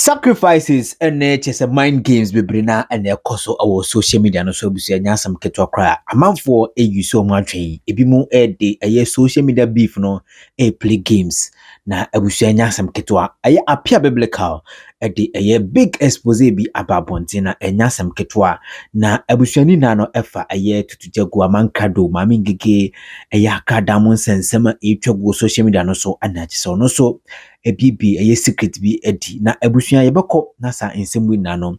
Sacrifices and just a mind games bebrina and their cost our social media no so busia nyasam ketwa kra amanfo use so much ebi mu de social media beef no play games na abusia nyasam ketwa apia biblical de big expose bi ababonte na nyasam ketwa na abusuani na no efa tutujagu amankado mami ngege akadam nsensema etwagu social media no so anachi so no so ebibi secret bi edi na abusua yebekọ na sa nsemu na no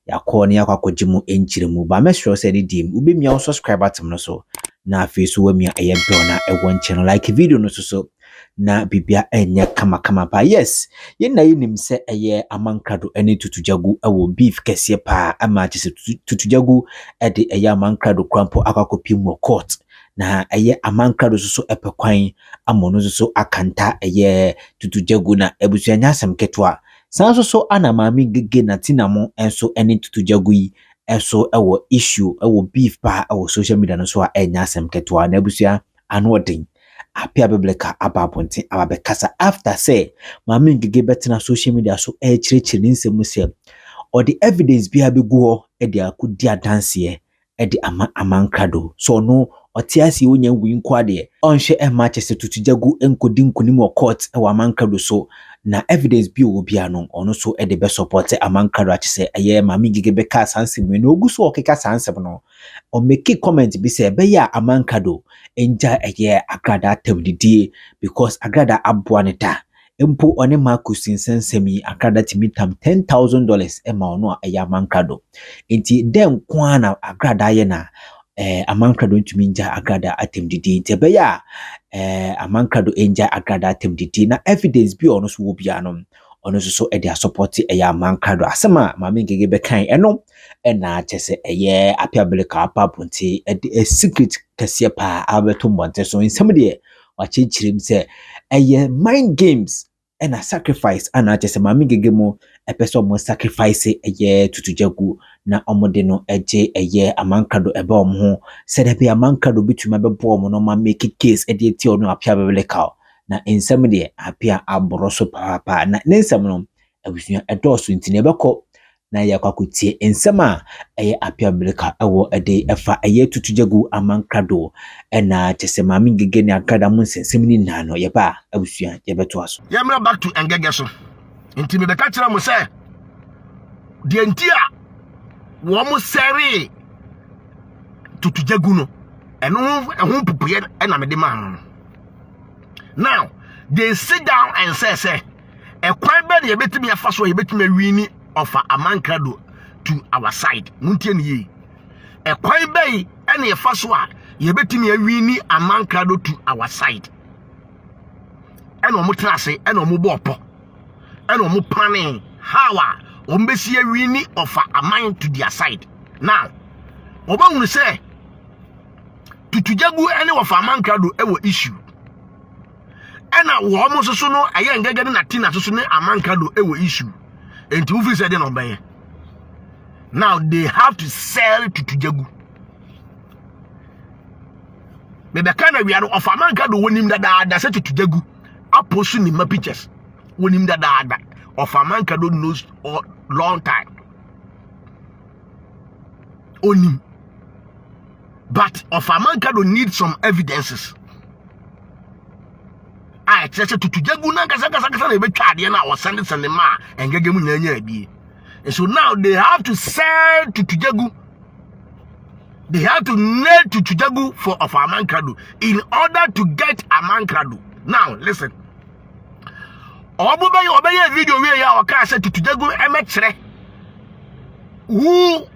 yakọ ne yakwakogimu enchiremu ba mesro se dim ubemia o subscribe atem no so na afi so wamia bell na ewon channel like video no so na bibia enye kama pa yes ye na yinim se amankado ene tutujagu ewo beef kese pa ama chese tutujagu de amankado krampo akwakopi mu court na amankado so epekwan amono so akanta tutujagu na ebusua nyasem ketwa sanso so ana mami gege na tinamo enso ene tutujagu yi enso ewo issue ewo beef pa ewo social media no so nyasem ketwa na ebusua anodin apia biblical ababonte ababekasa after say mami gege betina social media so chirechiri nsemu se or the evidence bi abegu de akudi adanse de amankado so no otiasi wonya win kwade onhwe matches tutujagu enkodi nkunim o court amankado so na evidence bi obia no ono so de be support amankado achese mami gege beka sansem no oguso okeka sansem no o make comment bi se be ya amankado enja agrada atamdidi because agrada aboaneta empo one Marcus insensemi agrada timitam $10,000 ema ono amankado enti dem kwa na agrada ye na amankado ntumi nja agrada atemdidi tebeya amankado enja agrada atemdidi na evidence bi ono so wobia no ono so e dia support amankado asema mami ngege bekan eno na chese apia biblical papunti secret kese pa abeto mbonte so nsem de wachichirim se mind games and sacrifice ana chese mami ngege mo epeso mo sacrifice tutujagu na omode no amankado ebe omho sedepe amankado bituma bebo omo no ma make case eti ono apia biblical na ensem de apia aboroso papa na nsem no abusua edoso ntine beko na yakwakutie ensem a apia biblical ewo ede efa tutujagu amankado na chese mami ngege ne akada mu nsem ni nano yeba abusua yebeto aso yemra back to engege so ntime beka kira mo se de ntia wo mo seri tutujagu no ehun pupuye na me de ma now they sit down and say ekwan be de betimi afa so betimi wini offer amankado to our side muntie ne yi ekwan be ene afa so a ye betimi wini amankado to our side ene omo trase ene omo bopo ene omo planning how a ombesi wini offer aman to their side now obahunu say tutujagu ene offer amankado ewo issue ena wo mo soso no aye ngege na tina soso ne amankado ewo issue enti wo fi say de no ben now they have to sell tutujagu bebe kana wi ano of amankado wonim dada say tutujagu aposu ni ma pictures wonim dada of amankado knows all long time onim but of amankado need some evidences I said to tutujagu na kasa na betwa ade na o send ma engege mu nyanya adie. And so now they have to sell tutujagu. They have to nail tutujagu for of amankado in order to get amankado. Now listen. Obey video we ya waka say tutujagu emekere who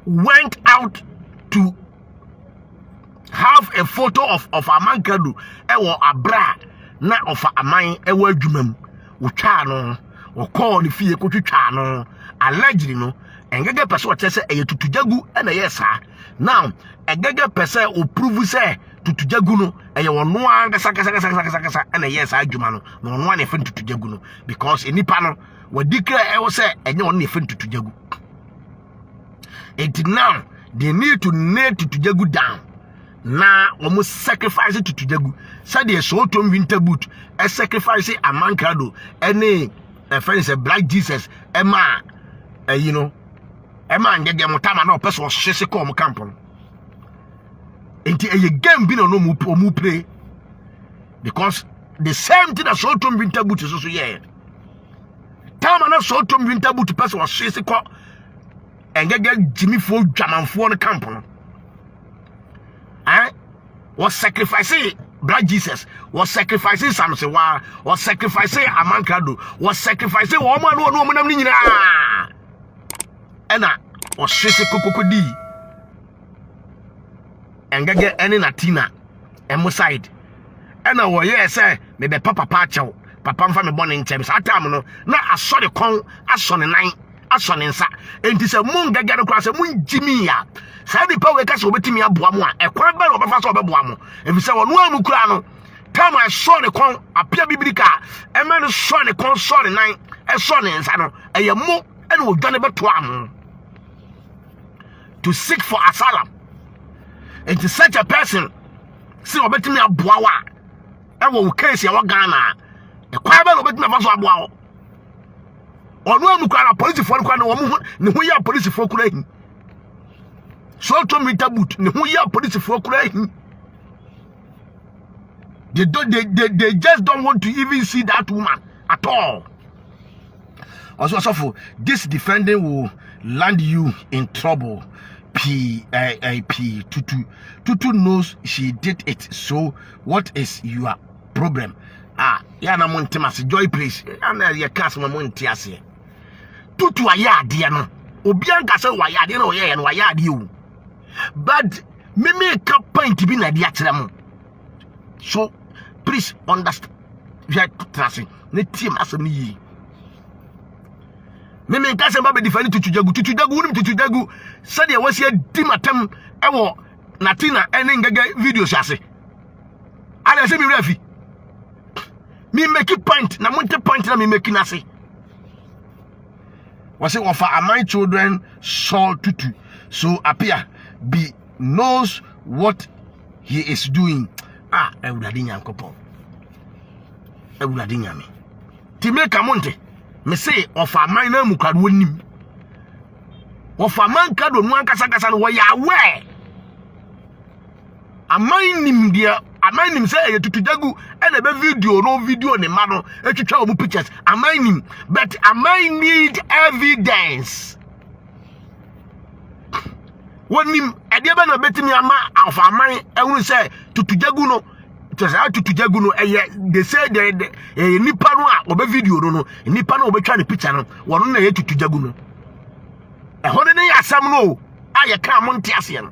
went out to have a photo of amankado ewo abra na ofa aman ewa adwumam wo twa no wo call ni fie ko twitwa no allegedly no engege pese wo tese tutujagu na yesa now engege pese o prove say tutujagu no wono anga saka na yesa adwuma no no no na fen tutujagu no because enipa no wadikra ewo say enye wono na fen tutujagu it now they need to nail tutujagu down na almost sacrifice tutujagu said the so tom winter boot a sacrifice amankado any a friend is a Black Jesus Emma you know Emma and get them time no person was shese come camp no enti a game bi no mu play because the same thing that Sotom winter boot is also here time na Sotom winter boot person was shese come and get Jimmy for German for the camp no was sacrificing Black Jesus, was sacrificing Samson, was sacrificing Amankado, was sacrificing woman and was shisi kokokodi and get any Latina and Muside. And I was yes, sir, maybe Papa Pacho, Papa from the born in James. I tell you, now I saw the con, I saw the nine, I saw the inside, and it's a moon that get across a moon Jimmy. Say the power cast over to me a boamo, a quite bad of a fast of a boamo. If you say one mucrano, time I saw the con, a pia biblica, a man saw the con, saw the nine, a son in Sano, a mo, and will done about to seek for asylum. And to such a person, see what me a boawa, and will case your Ghana, a quite bad of a fast of a boao. Or no mucrano, police for one, no way are police for creating. So to me tabut who ya police for crying. They just don't want to even see that woman at all. Also for this defending will land you in trouble. Tutu knows she did it. So what is your problem? Yana Montemas joy please. And your cast Montias. Tutu aya diano. Obianka say why no and why you. But me make a point to be na dia. So please understand. You trusting. Ne team as me. Me make us about defend to Tujagu. Said there was here dimatem ewo Natina and videos ase. I say me refi. Me make a point na monte point na me making ase. Was it offer my children Saul Tutu. So appear be knows what he is doing. Ewuladinya nkopon. Ewuladinya me. Ti make a monte. Me say offer my na mukadu nim. Offer man kado no ankasa no ya we. Amainim dia amainim say Tutujagu and a video ne ma no etwetwa omu pictures amainim but I need evidence. Wonim ediaba na betimi ama of amai ehunu say Tutujagu no just how Tutujagu no they say the nipa no a obe video no nipa no obetwa ne picture no wono na ye Tutujagu no ehone ne yasam no aye ka mo ntiase no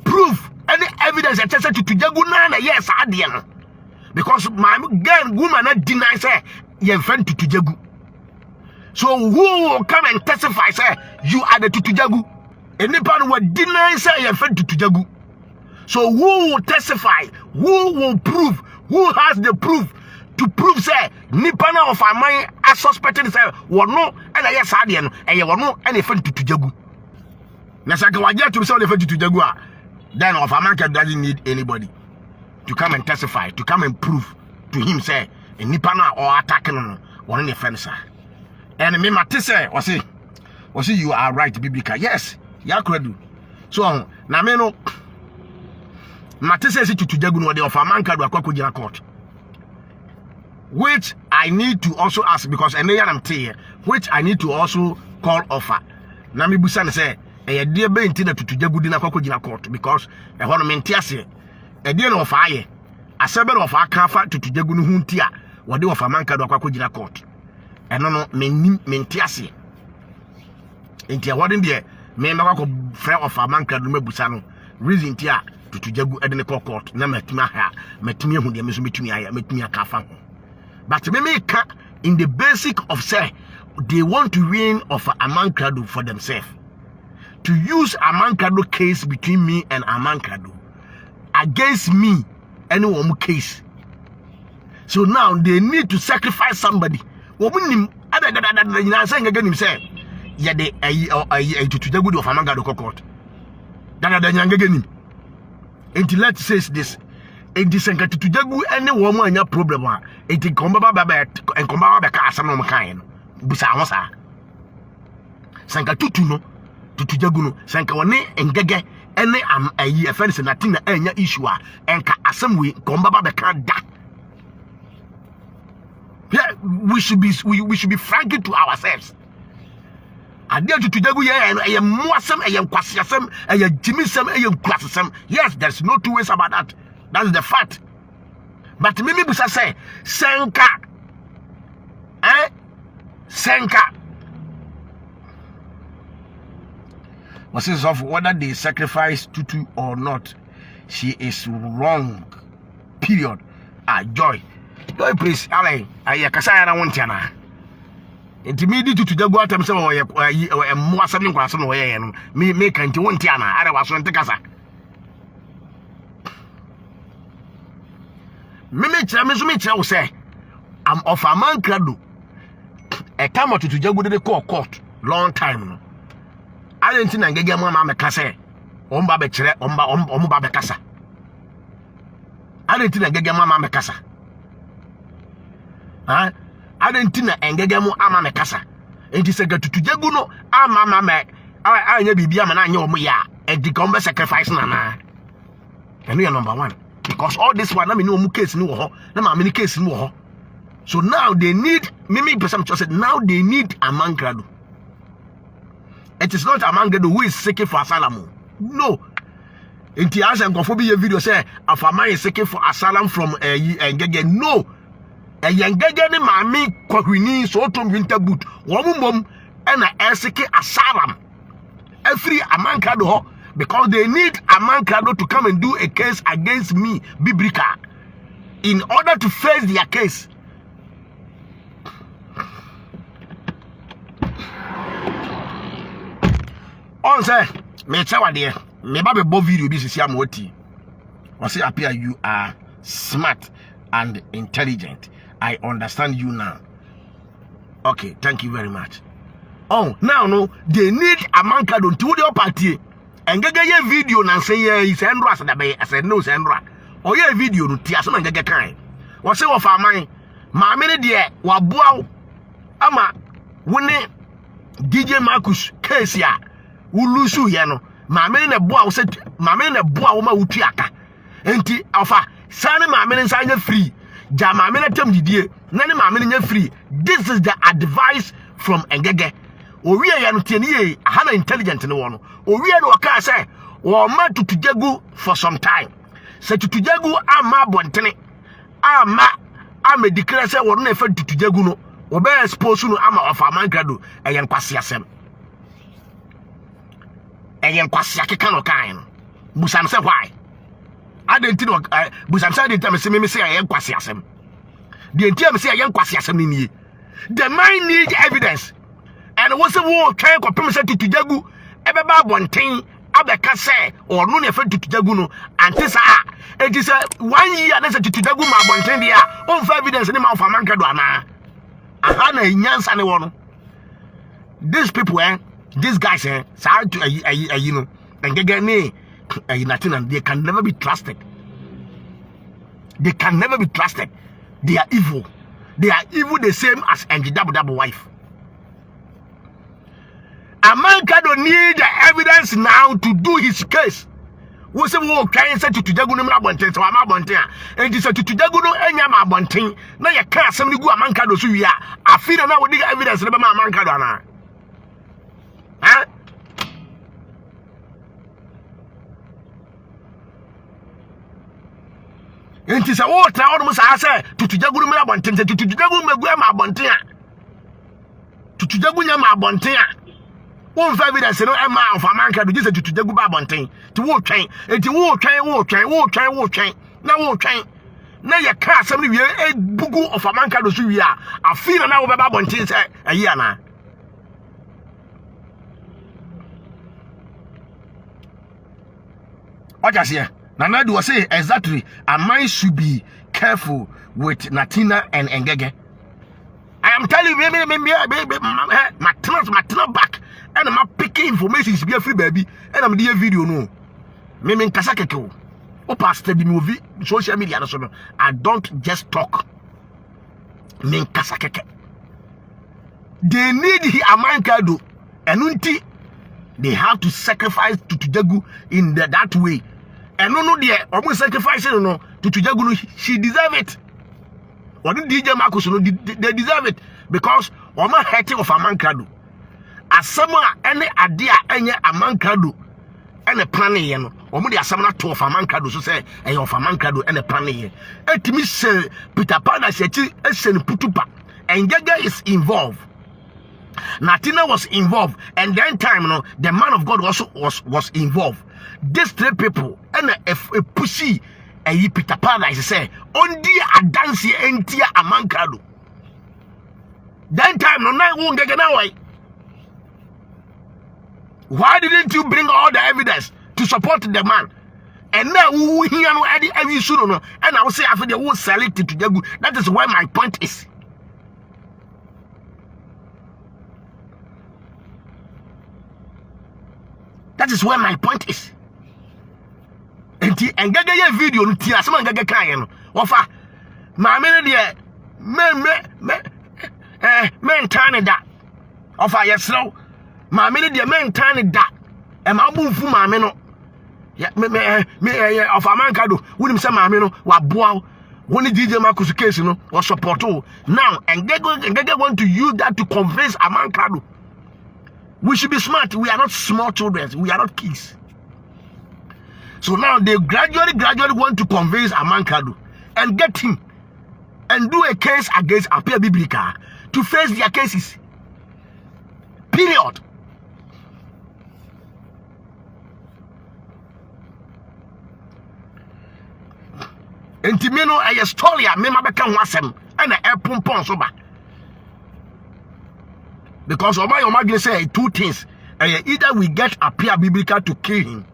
proof any evidence that says Tutujagu na yes adie because my girl woman not deny say ye friend Tutujagu. So who will come and testify say you are the Tutujagu? Any person will deny say ye friend Tutujagu. So who will testify? Who will prove? Who has the proof to prove say nipana of our mind as suspected say wono and yes adie no e ye wono and ye friend Tutujagu. Na saka waje to say the friend Tutujagu then of America doesn't need anybody to come and testify, to come and prove to him say a nipana or attacking on one in the fence. And me matisse was you are right, biblical. Yes, ya could do. So na me no matisse to Tujagu no de of America do akwa court. Which I need to also ask because I know I'm here, which I need to also call offer. Na me busa say e de be nti na Tutujagu di na kwakogina court because e ho no mente ase e de no fa aye asebe no fa aka fa Tutujagu no hunti a wo de ofa manka do kwakogina court e no mente ase enti e wodin de me ma kwako frɛ ofa manka do mabusa no reason ti a Tutujagu e de ne court na matumi hu de me so matumi aka fa ho but me ka in the basic of say they want to win of Amankado for themselves. To use Amankado case between me and Amankado against me, any one case. So now they need to sacrifice somebody. Woman, other saying again himself, yeah, they to the good of Amankado court. Then again him. And let's say this enti senka tutujagu ene wo mo anya problem a enti komba ba ka asam no kan no busa ho sa senka tutu no tutujagu no senka woni engege ene am ayi afense natina anya issue a enka asam we komba ba ka da. Yeah, we should be frank to ourselves. Adia tutujagu ye moasem ye kwasiasem ye jimisem ye kwasesem. Yes, there's no two ways about that. That's the fact. But mimi busa say senka senka was this of whether they sacrifice Tutu or not, she is wrong. Period. Joy please ale kasa ya na wontiana intimidi tutujagu atam se wo ye mo asem nkwaso no ye no me kanti wontiana are waso ntekasa me kira wo say am of a man krado e time tutujagu de call court long time no arenti na ngege mo ma me kase omba be kire omba be kasa arenti na ngege mo ma me kasa arenti na ngege mo ama me kasa enti se tutujagu no ama me anya bibia ma na anya omo ya e di kombe sacrifice na enu number 1. Because all this one, I mean, no case no ho, na many case no ho. So now they need mimi person just said now they need a man gradu. It is not a man gradu who is seeking for asylum. No. In the answer and video say if a man is seeking for asylum from Ngege. No. Ngege ni mami kwakwini so to winter boot. Womum and a seeking asylum. Every a man gradu ho. Because they need a man to come and do a case against me, Bibrika, in order to face their case. On say, me chawa there, me babe bo video bi sisi amoti. I say appear you are smart and intelligent. I understand you now. Okay, thank you very much. Oh, now no, they need a man to do the party. Ngege ye video na say ye sendro asada be asada no sendro o ye video no ti asema ngege kan wo se wo fa man ma me ne de wa boa ama woni DJ Marcus case ya wulusu ye no ma me ne boa wo se ma me ne boa wo ma wutu aka enti afa sane ma me ne nsanya free ja ma me ne tem didie na ne ma me ne nya free. This is the advice from Ngege. Owie ya no tieni ye hana intelligent ne wono owie no waka say wo ma tutujagu for some time se tutujagu ama bontene ama declare say wo no fa tutujagu no wo be expose no ama of amankrado eyen kwase asem eyen kwase akeka no kan no busam say why adenti no busam say adenti me say eyen kwase asem de enti me say eyen kwase asem ni the mind need evidence. And what's a war trying to promise to Tujagu, Ebeba Bontain, Abeka say, or no effort to Tujaguno, and this it is a 1 year as a Tujagu, my Bontain, on 5 evidence in the mouth of Mancadona. I had a young son one. These people, these guys, sad to you know, and get me a Latin, and they can never be trusted. They can never be trusted. They are evil. They are evil the same as Double wife. A man cannot need the evidence now to do his case. We say we can say to Tujagu no Bonten, so I'm Bonten. And this to Tujagu no Enyama Bonten. Now you can't somebody go a man cado so ya. I feel now with the evidence about my man cado. Huh? And this all almost I say to Tujagu no Bonten, to Tujagu no Bonten. To Tujagu no Bonten. One 5 evidence no am of America do just to Tujagu Babontain to war train and to war train now war train now you can't somebody a bugu of America do so we are I feel now Babontain say a year now. What I say Nana do say exactly a man should be careful with Natina and Ngege. I am telling you, my tenant back. And I'm picking information to be a free baby. And I'm doing video no. Me kasakeko. O pastor bi movie social media no so no. I don't just talk. Men kasa keke. They need Amankado. Enunti they have to sacrifice to Tujagu in that way. And no there almost sacrificing no to Tujagu, she deserve it. Or the DJ Marcus no they deserve it because Oma hating of Amankado. As someone any idea any Amankado and a planning yen or the assamana to of Amankado so say a of Amankado and a planning yen. Et me say Peter Pan said Putupa and Gaga is involved. Natina was involved, and then time, the man of God also was involved. These three people and a pussy a Peter Paradise say, only a dance entia Amankado. Then time, no night won't get away. Why didn't you bring all the evidence to support the man? And now we hear no every soon, and I will say after the whole sell it to Jagu. That is why my point is. That is where my point is. And gaga ye video no tia some gaga kan no. Ofa ma me de men tan da. Ofa yesrew ma me de men tan da. E ma bunfu ma me no. Ya me ofa Amankado wonim se ma me no wa boa woni DJ Marcus case no or support. Now and gaga want to use that to convince Amankado. We should be smart. We are not small children. We are not kids. So now they gradually want to convince Amankado and get him and do a case against Apia Biblica to face their cases. Period. Entimeno a story a mema beka wasem and a pompon soba. Because Omar say two things. Either we get Apia Biblica to kill him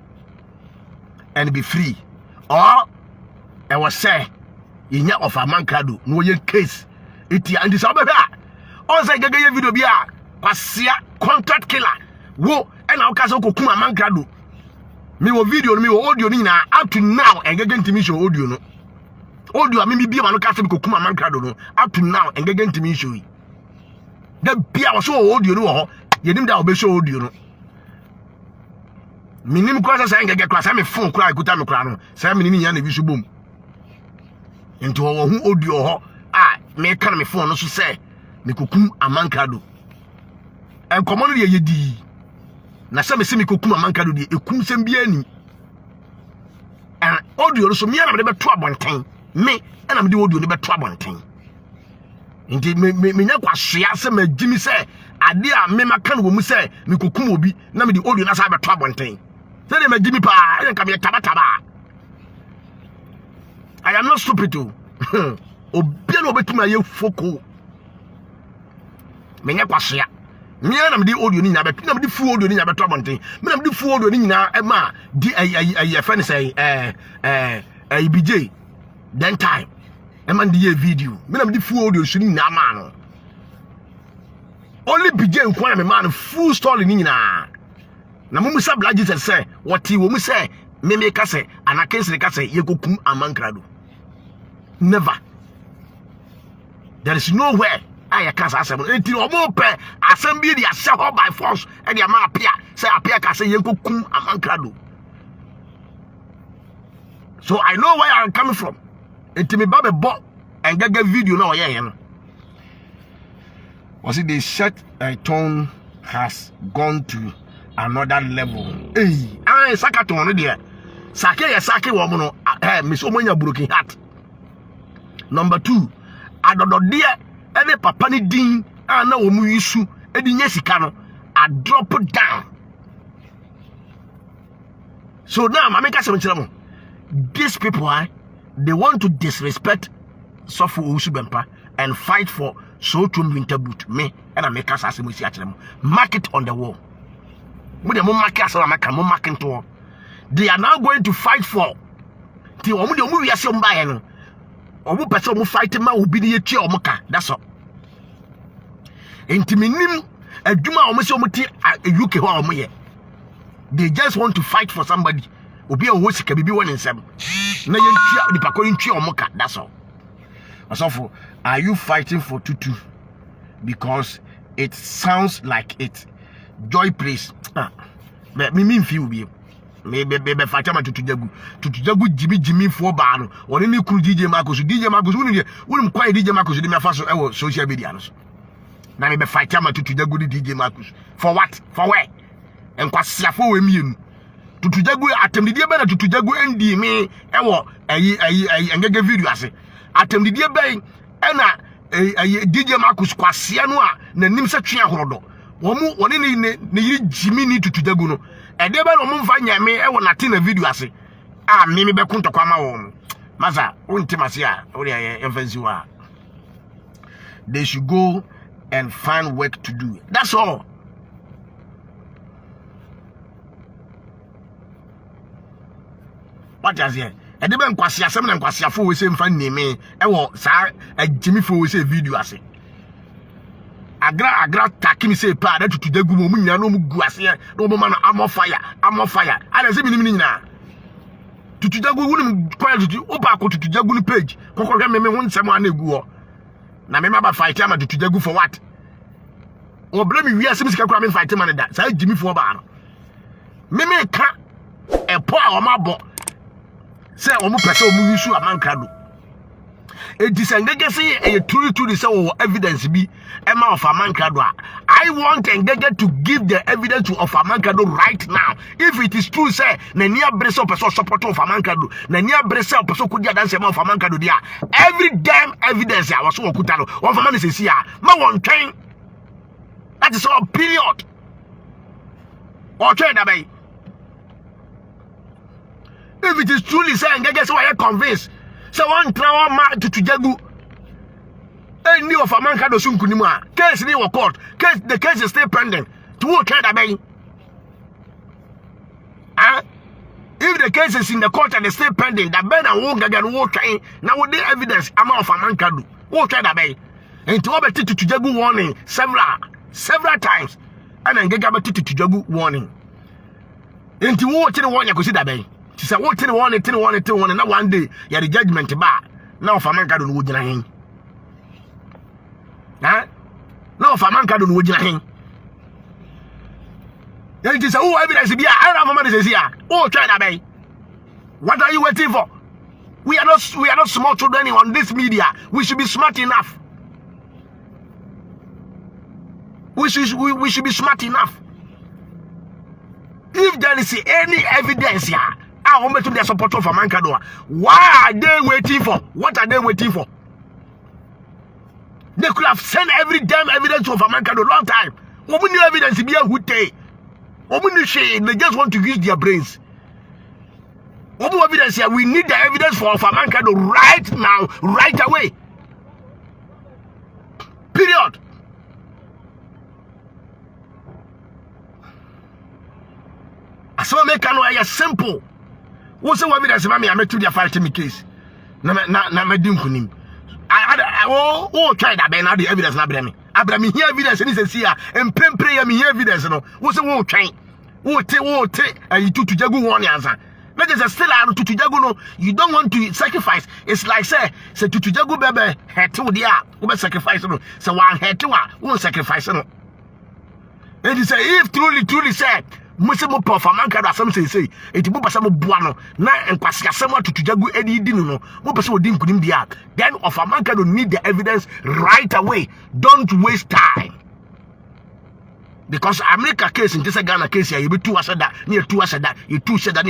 and be free, or I was say in of Amankado no ye case. It and this other also gaga video bia pasia contract killer. Wo and our castle kokuma Amankado. Me wo video me wo audio ni na up to now and gaga ntimi show audio no. Audio me bia ma no castle kokuma Amankado no up to now and gaga ntimi show yi. The beer was so audio no you nim that show audio no minim kwasa say ngege kwasa me phone kura ikuta me kura no say me ni nya na bi so bom into hu audio ho me kan me phone no so say me kokum Amankado en common ye yedi na say me se me kokum Amankado de ekum sem bia ni and audio so me na me be to abonten me na me de audio ne be to abonten. Inti me nya kwahwea se ma gimi se ade a me maka no mu se me kokum obi na me di audio na sa beto abonten se de ma gimi pa e nka me taba I am not stupid too. Obi na obetuma ye foko me nya kwahwea me na me di audio ni nya beto na me di fu audio ni nya beto abonten me na me di fu audio ni nyina e ma di ai friend say BJ then time man the video me na me full audio so ni na ma no only BJ nkwa me man full story ni nyina na mo musa Black Jesus say what wo mu say me ka say anakense ka say ye kokum Amankado never. There is nowhere I can say until omo pe assembly dey accept by force e dey ma appear say appear ka say ye kokum Amankado. So I know where I'm coming from. It me babe bought and get video now. Yeah, was it the set tone has gone to another level? Hey, I sakaton there. Sake woman no Miss Omonya broken heart. Number 2, I don't know dear any papa ni din and now mu issue edi nyesika no I drop it down. So now I make us some these people they want to disrespect Sofu Usubempa and fight for so-to winter boot. Me and I make us as we see at them. Mark it on the wall. They are now going to fight for the movie as some buy or who person who fight ma will be the chair or moka. That's all. Intiminim a Juma almost UK or they just want to fight for somebody. Obi a who can be one in 7. na yentua nipa ko yentua omoka. That's all. Asofo, are you fighting for Tutu because it sounds like it? Joy Place. Me feel be. Me fight am Tutu Jagu Jimmy for ban or any cool DJ Marcus wouldn't quite DJ Marcus in my first social media. Now me fight am Tutu Jagu DJ Marcus. For what? For where? And Kwasiafo we Tutu Jagu atem the better Tutu Jagu endi me engage video ase. Atem the be na DJ Marcus Kwasia no a nanim se twe ahorodo. Woni ne yiri Jimmy ni Tutu Jagu no. E de be no mfa nyame nate na video ase. Me be kuntokwa ma wo. Masa untimase a wo de emfansi wa. They should go and find work to do. That's all. What is here? And then Kwasia some and Kwasia for we say fan name sa Jimmy for we say video ase. Agra takim say pa that to the gu mu nya no mu gu ase no man am fire. I say me na. To the gu wonu kwaya to oba ko to the gu page. Kokko me ho nsem an egu ho. Na me ma fight am to the gu for what? Obre me wi ase me sika kwa me fight man da. Sa Jimmy for ba no. Me ka e po a o ma bo say omu pese omu issue amankrado e disengage say e true say o evidence bi e ma of amankrado. I want engage to give the evidence of amankrado right now. If it is true say na nia brese person support of amankrado na nia brese person kudi adanse ma of amankrado dia every damn evidence I was so okuta no one for man say see ma won twen. That is all period. O twen da bay. If it is truly saying, guess why I convinced. So one trauma man to Jagu. A new of a man can do sunkunima. Case in your court. The case is still pending. To what kind of bay? If the case is in the court and it's still pending, that Ben and won't get water in. Now with the evidence, I'm of a man can do. What kind of bay? And to over to Jagu warning several times. And then get about to Jagu warning. And to what in one you consider bay. She said, what in one, and now one day, you had the judgment bar. Now, for a man, I don't know what you're now, for a man, I don't know what you're Then she said, oh, evidence, I don't know what is here. Oh, try that, baby. What are you waiting for? We are not smart children on this media. We should be smart enough. We should be smart enough. If there is any evidence here, I want to be a supporter of Amankado. Why are they waiting for? What are they waiting for? They could have sent every damn evidence of Amankado long time. What new evidence be a hute? They just want to use their brains. What more evidence here? We need the evidence for Amankado right now, right away. Period. Asoma make no simple. What's the evidence about me? I met to the fighting me case. Na me dim kunim. I try that be na the evidence na bre me. Abra me hear evidence ni say here. And pray me hear evidence no. What's the wo try? Wo te and to Jagu one answer. Let us still are to Jagu no. You don't want to sacrifice. It's like say to Jagu bebe head to dia. Wo sacrifice no. So one head to one sacrifice no. And he say if truly said Musemo performance kada some say eti bo pasa mo boa no na enkwase asem atutu Jagu edi di no mo pesa odi nkunim dia then of a man can need the evidence right away. Don't waste time, because America case in this Ghana case here you be two asada near two asada you two said that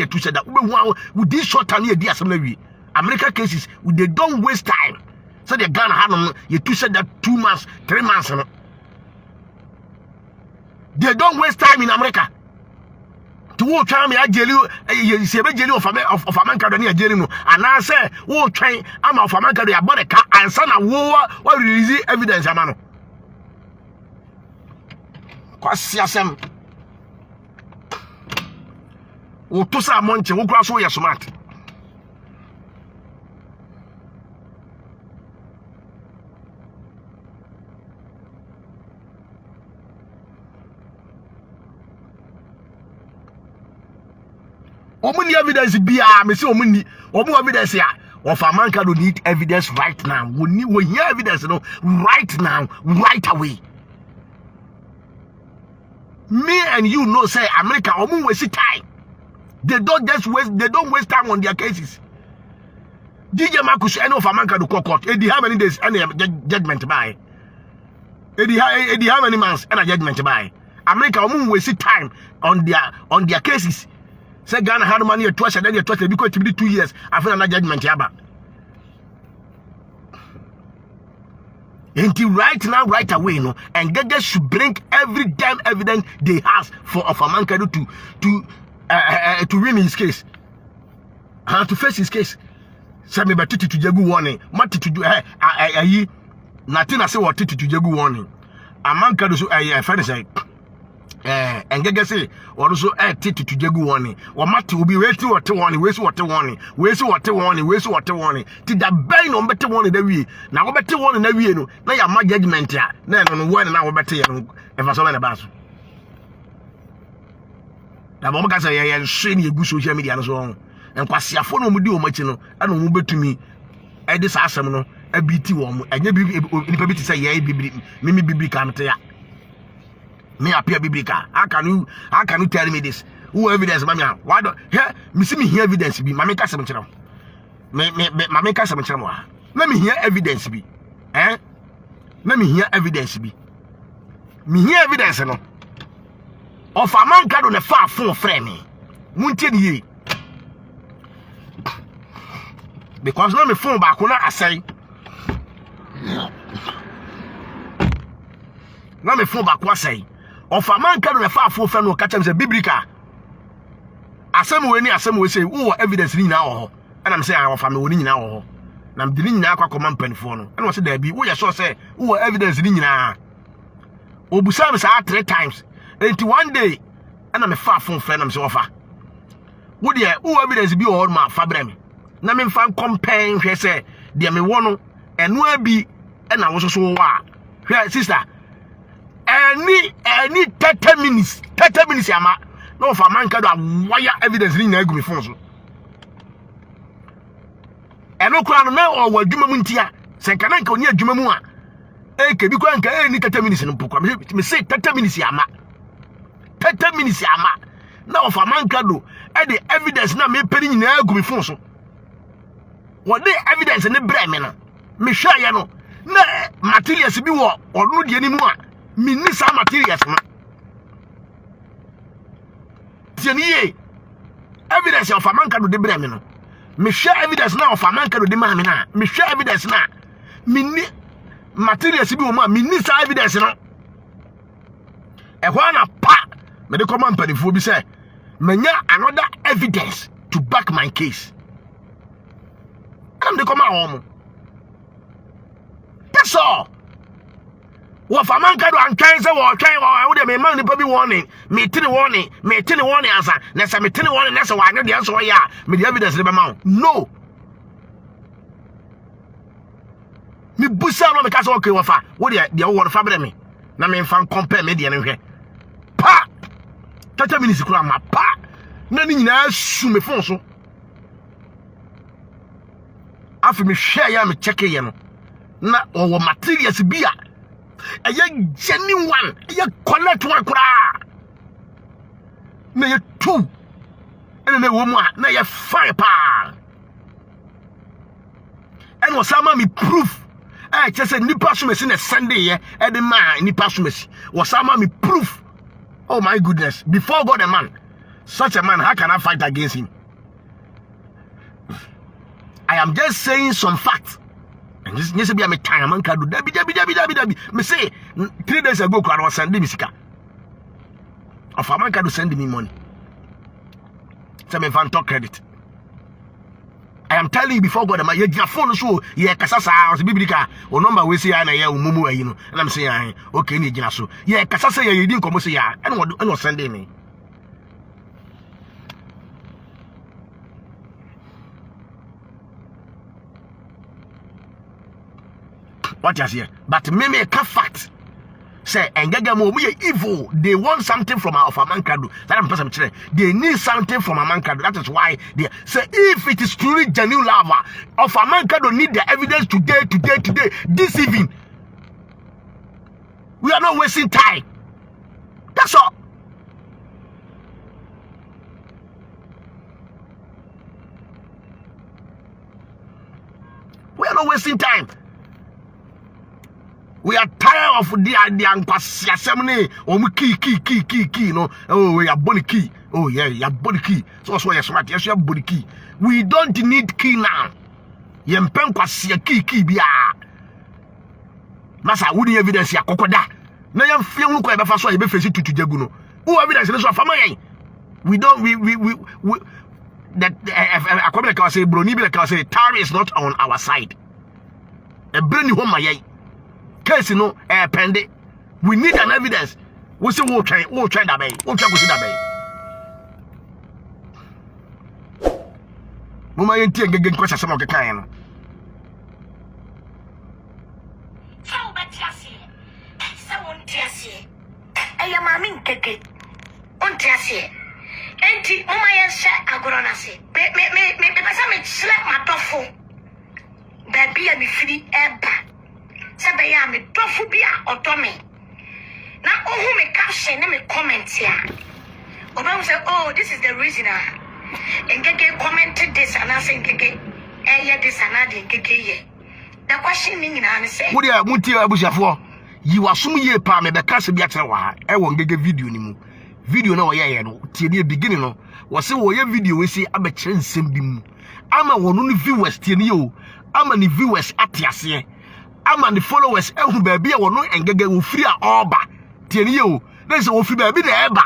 with this short time here di asem na wi America cases they don't waste time. So the Ghana had you two said that 2 months 3 months no. They don't waste time in America. To what time I tell you, say of a man can near Jelly, and I say, what train I'm of a man can about a car and son of war or release evidence. Amano. Quasiasem. O Tusa Monte, who cross your smart. Omu Omuni evidence bia me say omuni evidence ya of Amanka do need evidence right now. We hear evidence no right now, right away. Me and you know say America omu waste time. They don't waste time on their cases. DJ Marcus and of Amanka do court. Eddie how many days and judgment by? Eddie how many months and a judgment by? America omu waste time on their cases. Say Ghana had money at twice and then you twice because to be 2 years after another judgment yaba. Until right now, right away, no, and Gaga should bring every damn evidence they have for of Amankado to win his case. To face his case. Say me better to jagu warning. Mati to do nothing I say what to jagu warning. Amankado so friend say and Gaga say also to jagu warning. Or Mati will be waiting what warning, waste what warning, waste what warning, waste what warning. Did that bang on better warning the way. Now better warning the way no. Now you my judgment ya. Then on one now better if I saw the bass. Na bomo ka say ya share ni egu social media no so. En kwasiafo no mu di o machi no ana o mu betumi e de sa asem no abiti wo mu. Enye bi nipa bi ti say ya bibiri mimi bibiri kan te ya. Me appear biblical. How can you tell me this? Who evidence, mamma? Why don't here? Me see me hear evidence be. Mamma kasa mchira. Mamma kasa mchira. Let me hear evidence be. Let me hear evidence be. Me hear evidence no. Of a man can on a far phone friend me. Munche ye. Because now me phone back when I say. Now me phone back what say. Of a man can a far full friend will catch him the biblical. Asem we say, oh, evidence in now. And I'm saying, our family winning now. And I'm dealing now, command pen for no. And I said, there be, we are so say, oh, evidence in now. Obusam is 3 times. And one day, and I'm a far full friend, I'm so offer. Would ye, oh, evidence be all my fabrem. Na me fan compare, she say, dear me one, and where be, and I was so wa. Here, sister. Any 30 minutes yama no for man can do wire evidence in na egu phone so eno kura no na o wadwuma mu ntia se kan nka oni adwuma mu a ke bi kwa nka any 30 minutes no pokwa me say 30 minutes yama na for man can do e the evidence na me peri nyina egu phone so what the evidence ne bra me no me hwa ye no na materials bi wo onu de ni mu a minisa materials no tieniye evidence of Amanka do de breme no me share evidence na of Amanka do de ma me na me share evidence na minni materials bi wo ma minisa evidence no e ho na pa me de command panifo bi say menya another evidence to back my case am de command home that's all. What for man can do and cancer or can would me man be warning, me tell warning answer. Nessa me tell warning, that's why I know the answer. Yeah, me the evidence in my mouth. No. Me busa no me cast okay wafa. What the old family me. Na me fan compare me the anywhere. Pa 30 minutes kura ma pa. Na ni nyina su me phone so. Afi me share ya me check ye no. Na owo materials bia. A genuine one, a collect one cra. Nay, 2 and a woman, nay, a fire pa. And was some me proof. I just said, Nipasumas in a Sunday, and the man, Nipasumas, was some me proof. Oh my goodness, before God, a man, such a man, how can I fight against him? I am just saying some facts. And this needs to be a time man can do dabi. Me say 3 days ago I was sending me sika. Of a man can send me money. So me fan talk credit. I am telling you before God, my phone show ye kasasa was biblical or number we say na ye umumu you know. And I'm saying okay ni gina so. Ye kasasa ye didn't come say ya. And what sending me. What is here? But me make a fact. say Engege mo evil. They want something from our Amankado. That I'm person. They need something from Amankado. That is why they say if it is truly genuine love of Amankado need the evidence today, this evening. We are not wasting time. That's all. We are not wasting time. We are tired of the assembly. Oh, key. No, oh, we are body key. Oh, yeah, you have body key. So you're smart. Yes, you have body key. We don't need key now. Yempen kwasia key bia. Nasa would evidence ya kokoda. Na yam fie hu kwa be fa so ye be face tutu jagu no. Who evidence so afama yen. We don't that akwabele ka say broni be ka say Tari is not on our side. E brani ho mayen. Case no pende. We need an evidence. We say wo try that bay. Wo try go see that bay. Mama yen tie ngegen kwasa sama o kekan no. Sao batiasi. Sao ontiasi. Eya mami nkeke. Ontiasi. Enti mama yen sha agorona se. Me pesa me chile matofo. Baby ya mi firi eba. Sebe ya mi tofu bia otome. Na ohu me caption na me comment ya. Oba say, oh, this is the reason. Ngeke commented this and I say ngeke this and that ngeke ye. The question meaning na say. Wo dia muti abusiafo. Yi wasum ye pa me be ka se bia kere wa. E wo ngeke video ni mu. Video na wo ye no. Tie ni beginning no. Wo se wo ye video we si abekere nsem bi mu. Ama wono ni viewers tie ni o. Ama ni viewers atiase. Ama the followers ehu baby e wono engege wo free a oba tieni yo then say wo free baby na eba.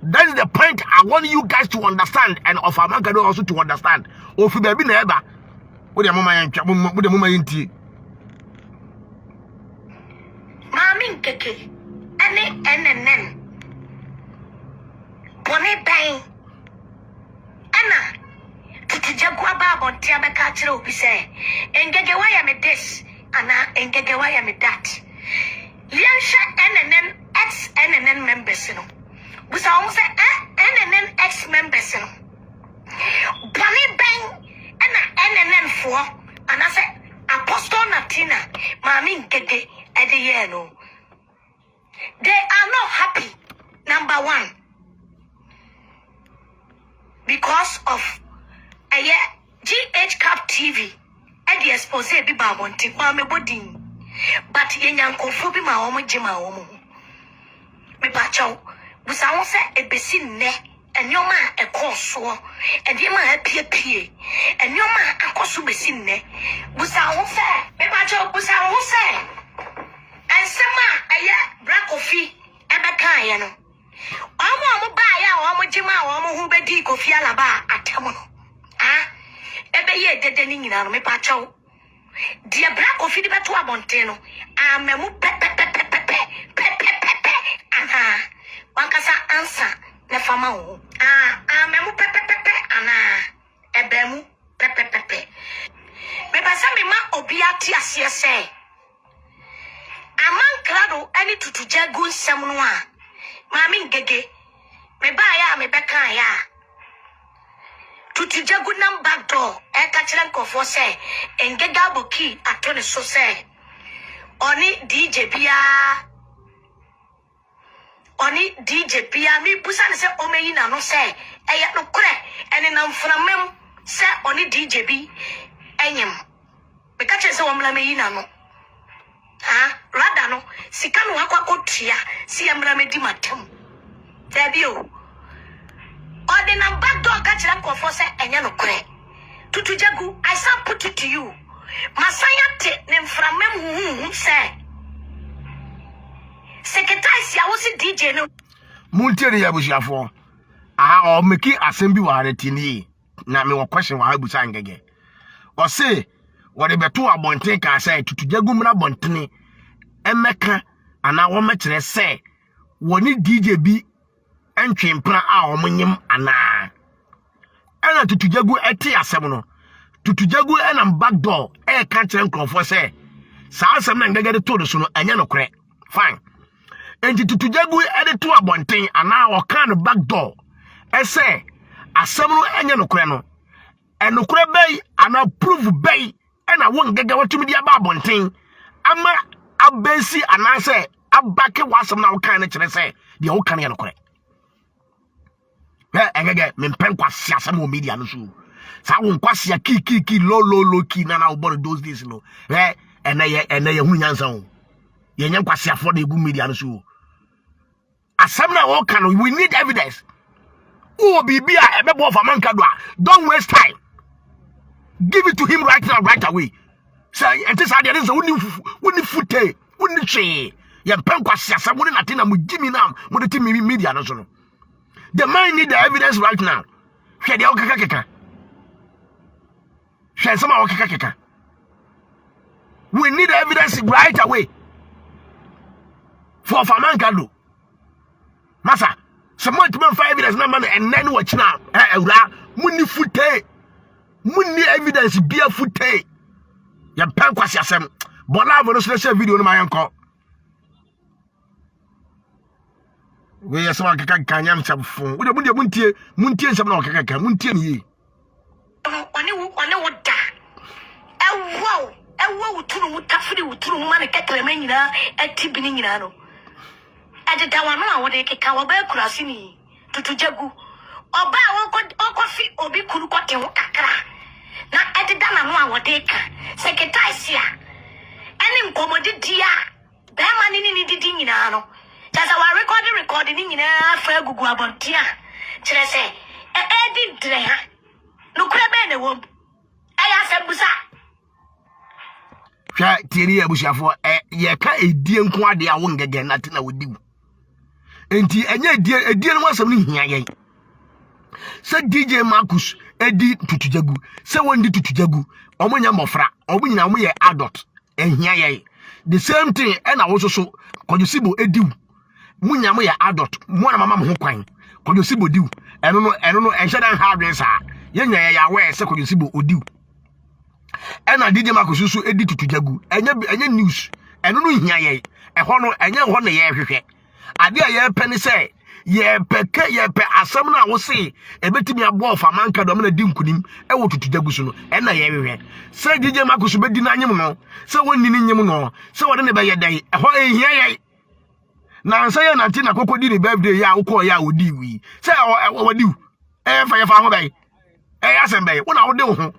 That is the point I want you guys to understand and of Amankado also to understand. Wo free baby na eba. Wo de mama yan twa wo de mama yin tie. Mami nkeke enen bone ben ana Tijagua Baba Tiaba Catro, we say, and get away me this, and get away me that. Yansha NNN ex NNN members, you know. We almost say NNN ex members, you know. Bonnie Bang and NNN 4, and I say Apostle Natina, Mammy Gege, at the year, no. They are not happy, number one, because of GH Cap TV and the expose be bamonti ma me bodin but yenyankofu bi ma omo jima omo me ba chaw busa won se ebesi nne enyoma ekoso edema apiepie enyoma akoso besi nne busa won se me ba chaw busa won se ensema black coffee ebeka ya no omo ba ya omo jima omo hu bedi kofi alaba atemo no ebe ye dede ni nyina no me pa chaw dia black coffee di beto abonte no amemu pepe aha wankasa answer na fama ho amemu pepe ana ebemu pepe me ba sa me ma obi ati ase se Amankado ani tutuja gun nsem no a mami ngege me ba ya me beka ya Tutu jagu nam back door. Kachelen kofo say. Engega boki atone so say. Oni DJ Pia. Mi busa ne say omeyi na no say. Eya no kure. Ene na mframem say oni DJ B. Enyem. Me kache say omla meyi na no. Rada no. Sika no akwa kotua. Si amra medi matem. Debi o. Ordinary back door catching for say and no cre. Tutu jagu, I shall put it to you. Masaya te nem from mem say. Secretary si awusi DJ no. Munteri abusiafo. O meki assembly wa retini. Na me wo question wa abusa ngege. O say wo de beto abonten ka say tutu jagu mra bontene. Emeka ana wo mekire say woni DJ bi entwempra a omnyem ana tutujagu eti asem no tutujagu enam back door ka kire nkrofo se saa asem na ngagade to do so no anya no kore fine enti tutujagu edit to abonten ana o kan back door ese asem no enye nokure no enokure bay ana prove bay ena won gaga watumi dia ba abonten ama abesi ana se abake wasem na wo kan na kire se dia wo kan ye nokure engege mempen kwase asem o media no so sa won kwase ki low ki na wo born those days no ene ye hu nyansa ho ye nyam kwase afọ na egu media no so asem na wo kan we need evidence o bibia ebebo of amanka do don't waste time give it to him right now right away say enti sa de so woni fute woni che ye pen kwase asem woni na tina mu gimi na mu de ti media no so no the man need the evidence right now hwe de okaka hwe sama okaka we need the evidence right away for amanka do masa someone to find evidence na man and then watch now ewra muni fute muni evidence bia fute ya pen kwasi asem bola vo no share video no ma yanko we yes ma kaka kanyam sabfo we de muntie nsem na kaka muntie ni yi oni wo da ewo wutunu mutafiri wutunu man ketere manyina atibini nyina no adeda wano a wode keka wo ba kurase ni tutujagu oba okofi obi kuru kote ho kakra na adeda na no a wode ka secretaria ene nkomodi dia be ma ni didi nyina no jaza wa recording ni nyina fa gugu abontia kire se edi dre ha no kura be ne wo aya se busa hwa tieri abusiafo ye ka edie nko ade a wo ngege na te na wodi enti enye edie no wasam ni hia yen se DJ Marcus edi tutujagu se wondi tutujagu omunya mofra omunyina omu ye adult ehia yen the same thing na wo so Kojosibo edi munya mo ye adult mo na mama mo ho kwan Kojosibo diu eno no enhye dan hardware sa yenya ya we se Kojosibo odiu ena DJ Marcus so edi tutujagu enye news eno no hia yen eho no enye ho ne ye hwehwe ade a ye pene se ye pe asem na wo se ebetimi abo of amanka do na di nkunim e wo tutujagu so no ena ye hwehwe se DJ Marcus be di na nyem no se wonni ni nyem no se wode ne be ye dai eho ehia ye na nsa ye na ti na kokodi ni birthday ya wo ko ya odi wi se wodi fa ye fa ho bai asem bai wo na wo de wo ho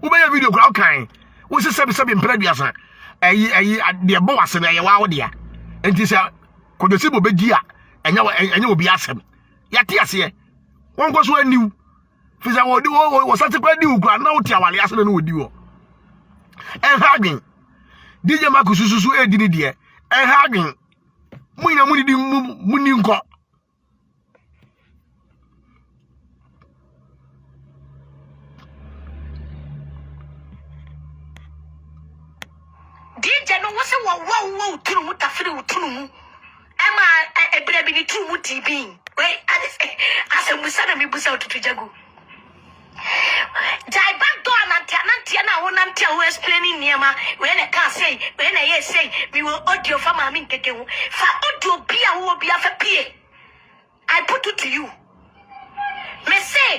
wo be ye video kra kan wo se sebi mpraduasa ayi de bo wase na ye wa wo de ya enti se Kojosibo be di a enya obi asem yate ase won ko so aniu fisa wo di wo sate kwa di ukra na wo ti awale ase na wo di wo hadwin DJ Marcus susu edi ni de hadwin muina muni di muni nko DJ no wose wo tunu mutafiri wutunu mu ama ebrebi ni tunu mu TB we ase musana mi busa tutujagu jai back door nantia na wo nantia wo explaining niema we na ka say we na ye say we will audio for mama nkeke ho fa audio bia wo bia fa pie I put it to you me say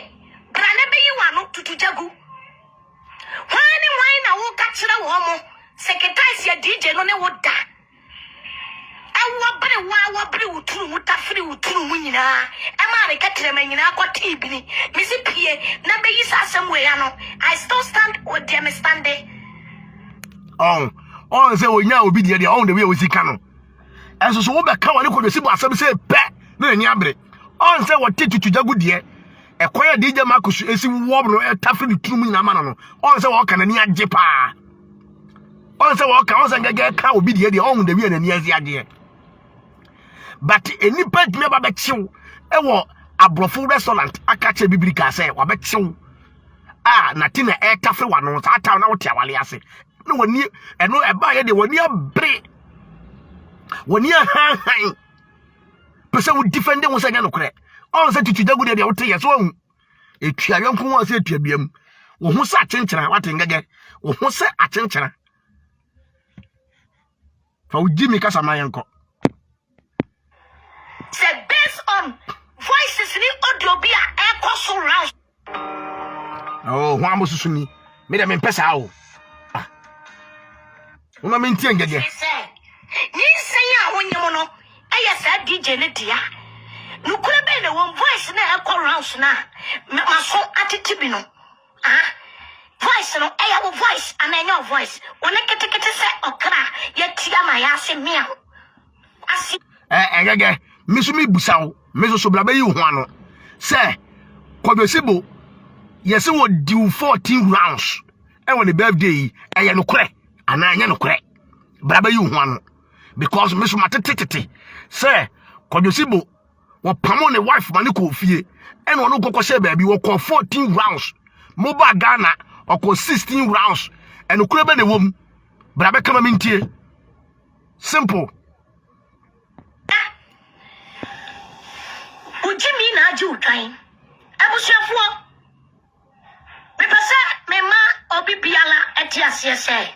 brane be yi wano tutujagu why na wo ka kire wo mo secretary DJ no ne wo da wa bre wutunu mutafiri wutunu munyina ema re katere manyina akwati ibini misi pie na be yisa asem ya no I still stand with them standing on say onya obi de on the way we sika no enso so wo be ka wale Kojosibo asem say pe na ani abre on say what tutujagu de ekoya DJ Marcus esi wo no tafiri wutunu munyina ma no on say wo kana ni agye pa on say wo ka on say ngege ka obi de on the way na ni azi ade but any pet me ba bechiw e wo abrofo restaurant akache biblika say wa bechiw na tina e tafe wa no sa ta na wote awale ase no woni eno e ba ye de woni abre woni han pese wo defend wo say no kure on say tutujagu de wote ye so hu etua yonko wo say etua biam wo hu sa chenchera wate ngege wo hu se achenchera fa wo jimi kasa ma yenko voice ni audio bi a e ko so round. Oh, ho amosusu ni. Me de me pesa o. Ah. Una me ntie ngege. Ni say a wonyem no, e ya sa DJ ne dia. No kura be na won voice na e ko round na. Ma so atiti bi no. Ah. Voice no, e ya wo voice, and your voice. One kete say okra, ye tia ma ya se me a. Asi Ngege, me so me busa wo. Me so bla be yi ho ano. Say, Kwadwesibo, yes wo do 14 rounds. E won the birthday, e ye no kure. Ana anya no kure. Bla be yi ho ano. Because me so matetete. Say, Kwadwesibo, wo pamo ne wife mane ko fie. E no no kokko she baabi wo ko 14 rounds. Moba Ghana oko 16 rounds. E no kure be ne wom. Bla be kama mintie. Simple. Ujimi na aji utwain. Abusuafo. Me pese me ma obi biala eti asese.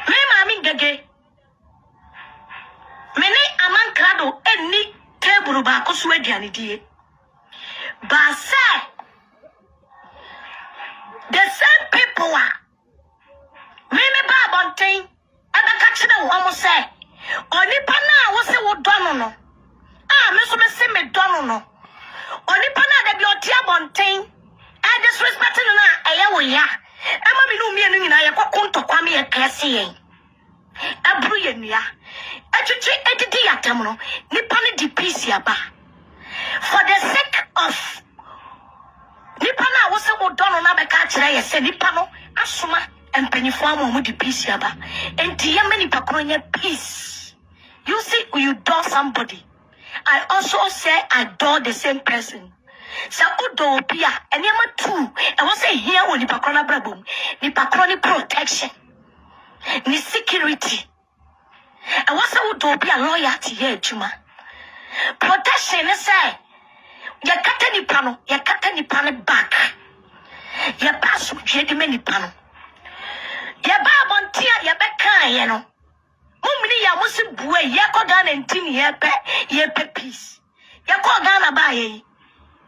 Me ma mi gege. Me ni amankrado eni table ba ko so aduane die. Ba se the same people are me ba bonten abaka kire wo mo se onipa na wo se wo dono no. Me so me se me dono no. Onipa na da bi otia bonten. I disrespect na eye wo ya. Ema bi no mienu nyina ye kokonto kwa me ye kese yen. Abru ye nua. Atwitwi edidi yatam no. Nipa ne di peace aba. For the sake of nipa na wo se wo dono na be ka kire ye se nipa no asoma empanifo amu di peace aba. Enti ye many pakronya peace. You see you do somebody. I also say I adore the same person. So udo pia enema too. I was say here when the pakrona brabum, the pakroni protection, the security. I was say udo pia loyalty here chuma. Protection is say ya kata ni pano back. Ya pass je di many pano. Ya ba bontia ya beka ye no. Mumini ya musi buwe ya ko Ghana ntini ye pe peace. Ya ko Ghana ba ye.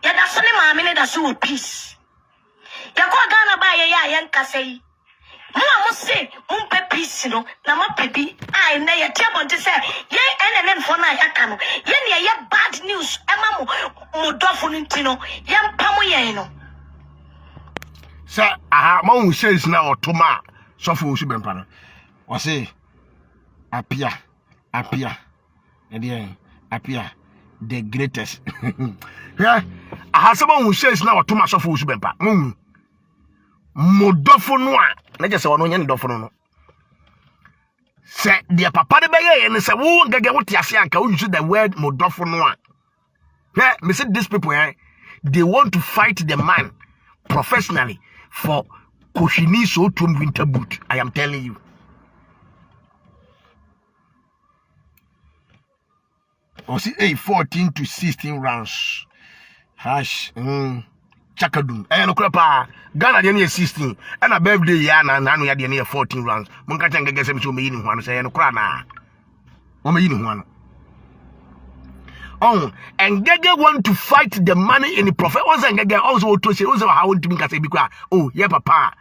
Ya da so ne maame ne da so peace. Ya ko Ghana ba ye ya nkase yi. Mu amusi pe peace no na ma pe bi ai na ye tia bonte se ye NNN fo na ya ka no. Ye ne ye bad news ema mo dofo ntino ye mpamo ye no. Sa aha ma hu says na otoma sofo usu bempa no. O say Apia, the greatest. Yeah, I have someone who says now too much of Usbempa. Modofo noa. Let just say one yen dofo no. Say dear papa de baye and say wo ngege wo tiase anka wo use the word modofo noa. Yeah, me say these people they want to fight the man professionally for Koshini so to winter boot. I am telling you. Or see 14 to 16 rounds. Hash Chakadum. No crapa. Ghana de 16. And a birthday ya na no ya de 14 rounds. Monka tanga gese so me yin ho say no kra na. Wo me yin ho. Oh, and Gege want to fight the money in the prophet. Also Gege also to say also how to me ka say bi kwa. Oh, yeah papa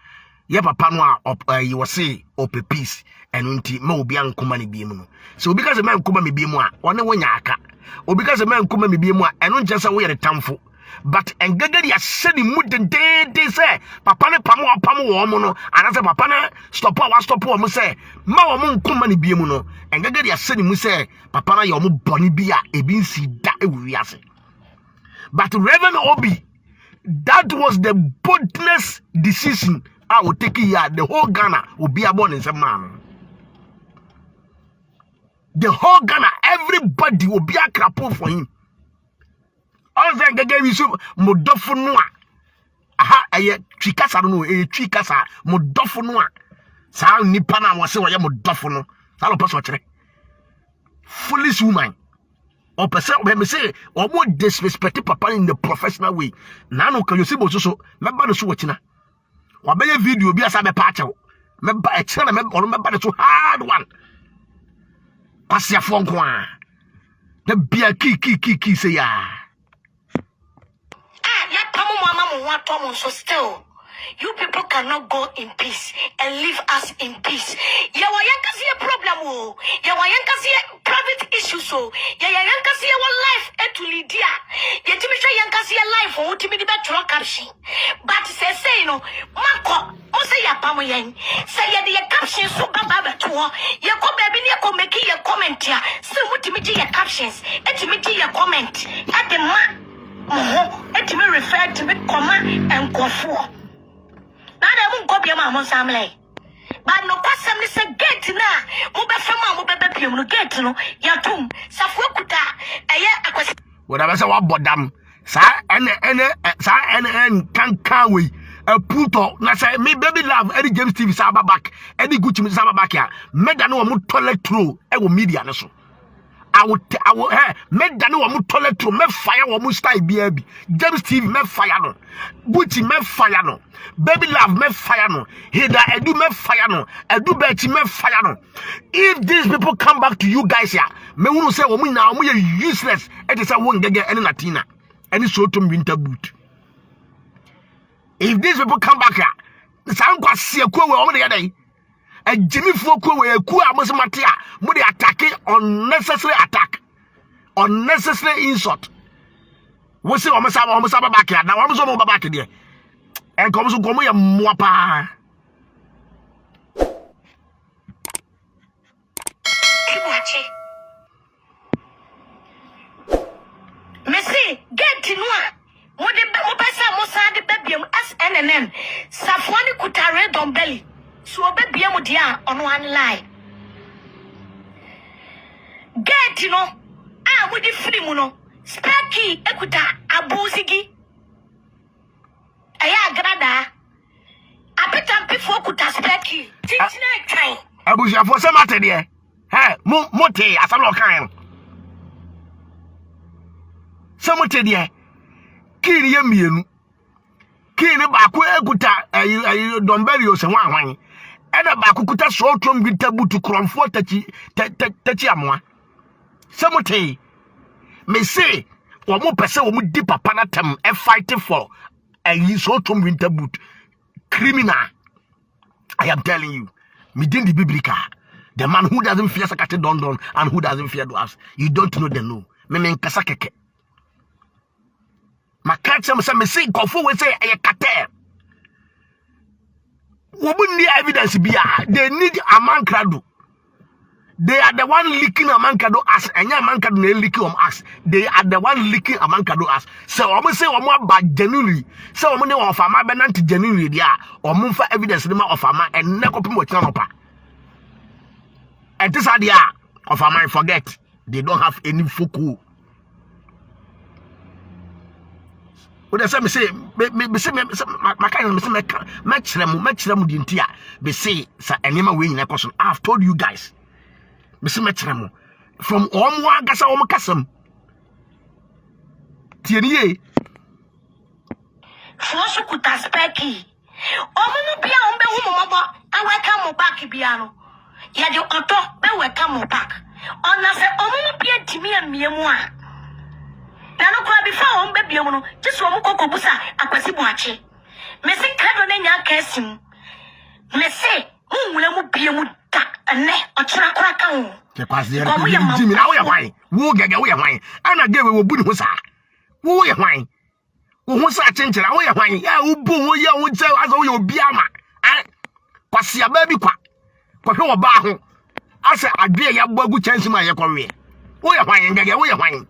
no you will say ope peace and unti ma obi ankoma ne biem no. So because the man kuma me biem a one wonya aka. O because the man kuma me biem a eno nche say wo yere tamfo. But engage dia sedi muden de say papa ne pam wo mo no ana say papa ne stop wo mo say ma wo mo nkoma ne biem no engage dia sedi mu say papa na yo mo boni bi a ebi nsi da ewi ase. But Reverend Obi, that was the boldness decision I will take here. The whole Ghana will be born in some man. The whole Ghana, everybody will be a crapo for him. Also, I gave you some modofunua. Aha, a chicasa no, a chicasa, modofunua. Sa nipana was so I am modofuno. Salo passotre. Foolish woman. Or person when me say, or more disrespect papa in the professional way. Nano can you see so? Remember the watching. Or be a video be as a patcho. Remember a channel, remember the hard one. Pass your phone. The beer key say ya. So still, you people cannot go in peace and leave us in peace. Ya wayanka see a problem oh. Ya wayanka see private issues oh. Ya yanka see one life to Lydia. Ya timisha yanka see a life oh to me the better caption. But say you know, Marco, say ya pamo yen. Say ya the captions so baba to ya ko baby ya ko make your comment ya. So what me your captions, et me your comment at the man. It me refer to me comma and conform. Now I won't go be a mamma family. But no question is a gate now. Mube from Mube no gate no. Yatum, Safukuta, a year a question. Whatever say what bodam. Sa and can we a puto. Na say me baby love Eddie James TV Saba back. Eddie Gucci Saba back here. Made no more toilet through. Ewo media so. I would make that no toilet to me fire or mustai baby. James Steve me fire no. Booty me fire no. Baby love me fire no. Hida edu me fire no. Edu Betty me fire no. If these people come back to you guys here, me won't say we now we are useless. It is a one get any Latina. Any sort of winter boot. If these people come back here, the sound was see a cool over the other day. And Jimmy Foko were cool Matia, Moody attacking unnecessary attack, unnecessary insult. What's it almost back here? Now I'm so back here. And comes to come here, Mwapa. Messi, get to know what the Mopasa Mosa the baby SNN, Safwani Kutare Dombelly. So baby amudia on one line. Get you know, with the free muno, Sparky ekuta abuzigi. Aya grada. Apeta before kuta Sparky. Teach na time. Abuja for some matter there. Hey, mote as a local. Some mote there. Kiri yemienu. Kiri baku ekuta Domberio se wan. Ena ba kukuta so trom gitabu to kromfo tachi amwa samote me say wo mo pese wo mo di papa na tem e fighting for a so trom winter boot criminal. I am telling you, me din the biblical, the man who doesn't fear sakate don and who doesn't fear dwarfs, you don't know the no me nkasa keke makacha me say kofo we say e kate. Women need evidence be they need a man crado. They are the one leaking a man crado as and a man crado leaking us. They are the one leaking a man crado us. So I'm say one bad genuinely. So I'm going to my benanti genuinely there or move for evidence of my and never put much number. And this idea of a man forget they don't have any fuku. What I say, me say, my kind of match them dintia. Be say, sir, and never win a person. I've told you guys. Me say, match them from Omwa Gasa Omakasam. Tierney. Force kuta Sparky. Omo bia ombe humaba. I welcome back biano. Ya di auto be welcome back. Ona se omo bia timi amiemwa. Nano kwa before on baby no just wo mukoko busa akwasi buache mesi kado na nya kasim mesi munwule mu bie mu da ene ochira kwa ka ho ke kwasi ya jimi na wo ya hwan wo gege wo ya hwan ana gewe wo bu ni ho sa wo ya hwan wo ho sa chenchera wo ya hwan ya wo bu wo ya wo che aso wo ya obi ama kwasi ya baby kwa hwe wo ba ho asa adwe ya gbagu chance ma ye kwowe wo ya hwan gege wo ya hwan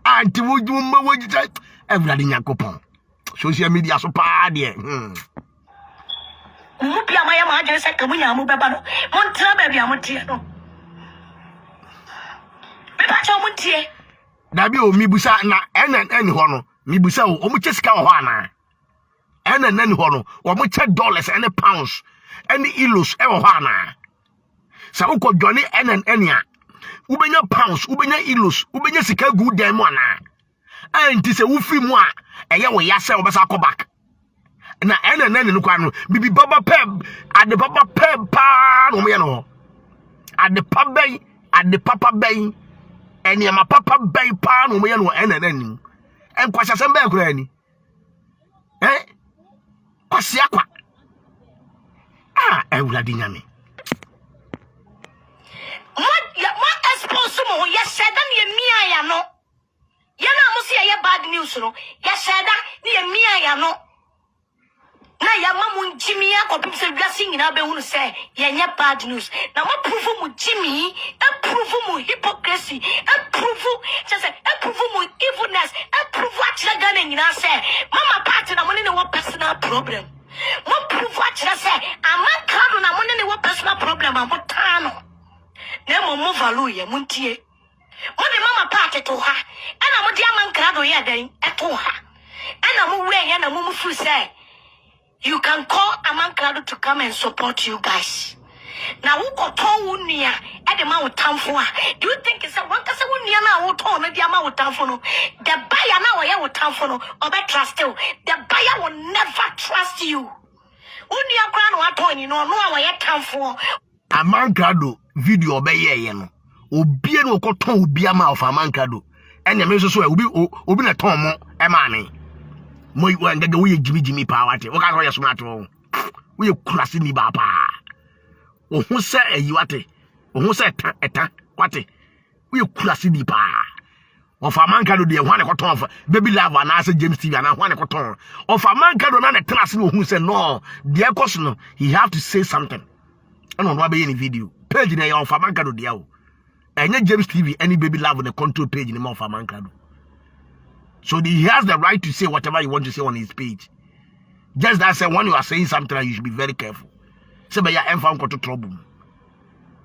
anti would everybody yakopon social media so pa de Mupia maya ma je se kamunya mu beba no montra baby amotie no me ba cho montie da bi o mi busa na eni ho no mi busa o mu chesika ho ana eni ho no o mu che dollars and pounds any ilos e ho ana sa uko dwone eni a ubenya pounds ubenya ilos ubenya sika gu dem ana anti se wo fi mu a eye wo ya se wo besa ko back na enen no kwa no bibi baba peb ade baba peb pa no me no ade papa ben eni ma papa ben pa no me no enen en kwasha se be kura ni Kwasi akwa. Ewurade nyame. Mo expose mo ye said na ye mia ya no. Ye na mo se ye bad news no. Ye said na ye mia ya no. Na ya mamu Jimmy akopim se wiase nyina be hunu se ye nya bad news. Na mo prove mu Jimmy, prove mu hypocrisy, prove just prove mu evilness, prove what Ghana nyina se mama party na mo ne wo personal problem. Mo prove what say amanka na mo ne wo personal problem amotano. Na mo value ye muntie. Mo de mama party to ha. Ana mo de amanka do ye dan eto ha. Ana mo we ye na mo fu say you can call Amankado to come and support you guys. Now who got told Unia at the mount town for? Do you think it's a one case Unia now told me the amount town for no? The buyer now I will town for no or by trust you. The buyer will never trust you. Unia crown what point you know no I town for. Amankado video be ye no. Obi no ko ton obi ama of Amankado. Enya me so obi na ton mo e ma me. Mo ngege we Jimmy power te. O ka so ye smart wo. We kurase ni ba pa. O hu se ayiwate. O hu se eta kwate. We kurase ni pa. Of Amankado de hwan e ko ton baby love na ase James TV na hwan e ko ton. Of Amankado na trase no hu se no. De course no he have to say something. And on be any video. Page na ya of Amankado de o. Enya James TV any baby love on the control page in of Amankado. So he has the right to say whatever you want to say on his page. Just that say when you are saying something, you should be very careful. Say by your enfant to trouble.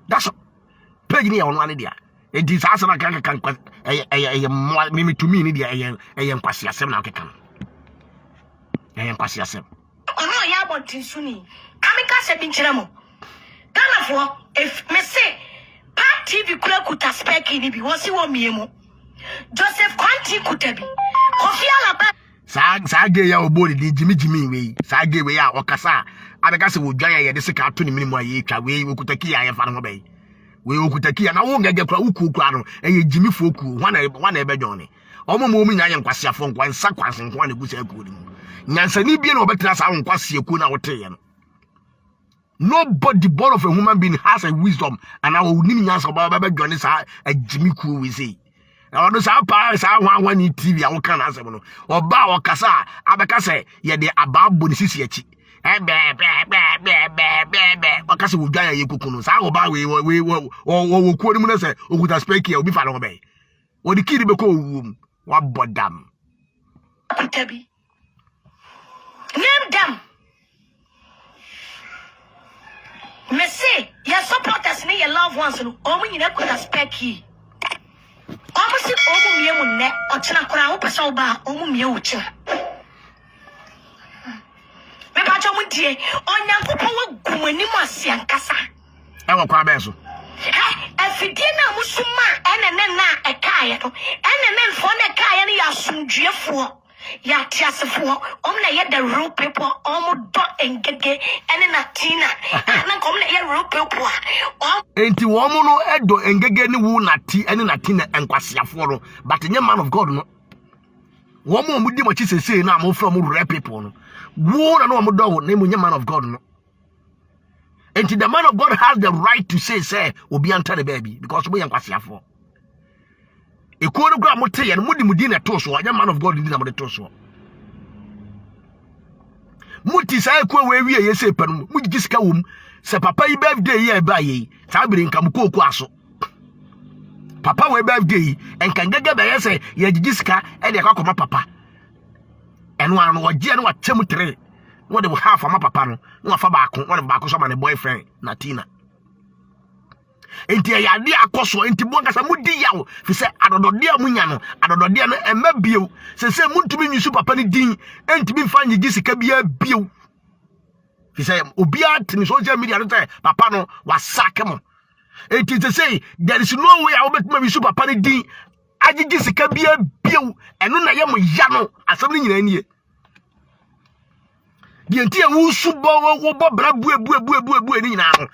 That's all. Page ni on one dia. It is as na kan mimi to me ni dia kwasi asem na kekan. Kwasi asem. Ono ya bontin suni. Amika se bi nkyere mo. Ghana for if me say Park TV kula kuta spec ni bi wo si wo miemu. Joseph Kwanti Kutabi. Kofi Alaba. Sage ya obodi di Jimmy we. Sage we ya okasa. Abeka se wodwan ya de sika ato ni minimu aye twa we okutaki ya fa no be. We okutaki ya na wo ngege kra uku no eye Jimmy foku wana ebe dwon. Omo mo mu nya nkwase afo nkwansa kwase nkwa na gusa aku ni. Nyansa ni bie na obetra sa nkwase aku na wote ye no. Nobody born of a human being has a wisdom and I will need nyansa ba dwon sa a Jimmy ku we say. Na wano sa pa sa hwan ni TV a wo kan asem no oba wo kasa abeka se ye de ababo ni sisi achi be wakase wo dwan ye kuku no sa oba we kuo ni mu na se okuta speki obi fa no be wo di kiri be ko wu wa bodam kutabi name them me say your supporters ni your loved ones no o mu nyina kuta speki almost omu miemu ne ochina kura wo pesa oba omu miemu chi me ba cho mu die onyankopon wo gumani mu asiankasa e wo kwa be so afidie na musuma enene na ekaye to enene fo na ekaye ne ya sumdwefo ya tiasefo na ye the real people do engege ene na tina na kom na ye real people enti wo mu no edo engege ne wu na ti ene na tina enkwasiafo no but nye man of God no wo mu di machi sese na mo from real people no wo na no mo do na mo nye man of God no enti the man of God has the right to say obi anta the baby because we enkwasiafo ekuo no gra mote ye no mudi na to so anya man of God ndi na mo to so muti sa ekuo we wie ye se panu mugigi sika wom se papa yi birthday ye ba ye sa biri nkam koku aso papa we birthday enka ngege be ye se ye gigi sika e de akakoma papa eno anu wo je no watem 3 wo de half ama papa no wo fa baako wo de baako so ma ne boyfriend na Tina enti ya de akoso enti bo nkasa mudi yawo fi se adodode amunya no adodode no emma bio se muntumi nyisu papa ni din enti bi mfa nyigi sika bia bio fi se obi atini social media no te papa no wasake mo enti te say there is no way I will make nyisu papa ni din agigi sika bia bio eno na ye mo ya no asem ni nyina nie dienti awusu bo bra bue ni nyina no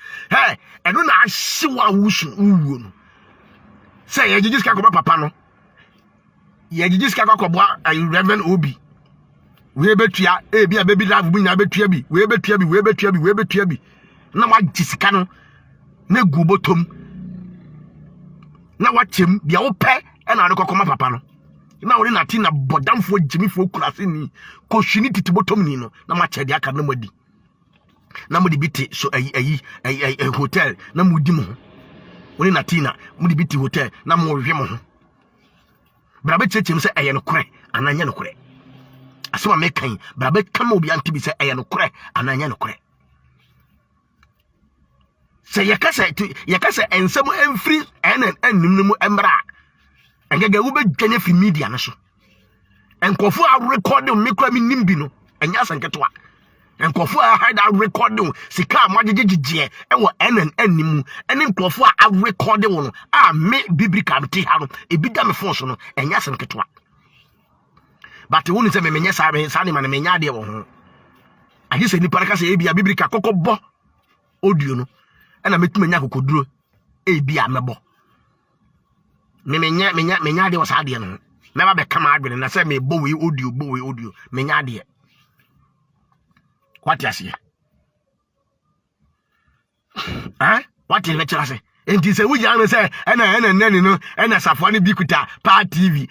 eno na ahyewa awusu uwo no say ye gigi sika ko papa no ye gigi sika ko bo Reverend Obi we betua bi a baby love mu nya betua bi we betua bi na wa gisika no na gu botom na wachem bia wo pe na ade kokoma papa no na woni na ti na bodamfo jimifo kurase ni ko hwini titi botom ni no na ma chede aka na madi na mudi biti so ayi hotel na mudi mo woni na ti na mudi biti hotel na mo hwe mo ho bra be chechem se eye no kore ananya no kore asema mekan bra be kama obi antibi se eye no kore ananya no kore se yakasa ensemo emfri nnimnimu emra engege wo be dwane fi media no so enkofo a recording me kwa mi nimbi no enya sanketwa enkofo a hide a recording sika magegegege ewo nnnimu ene enkofo a recording no a me biblical ti ha no ebi da me phone so no enya sanketwa but woni se me menye sabe sa ne ma ne menya de wo ho ahi se ni paraka se ebi a biblical kokobbo audio no na metuma nya kokoduro ebi a mebo menya de wasa de no me ba be kama adwene na se me bo we audio menya de what you say what you lecture say enti se wuja no se ena nani no ena safani bi kuta pa TV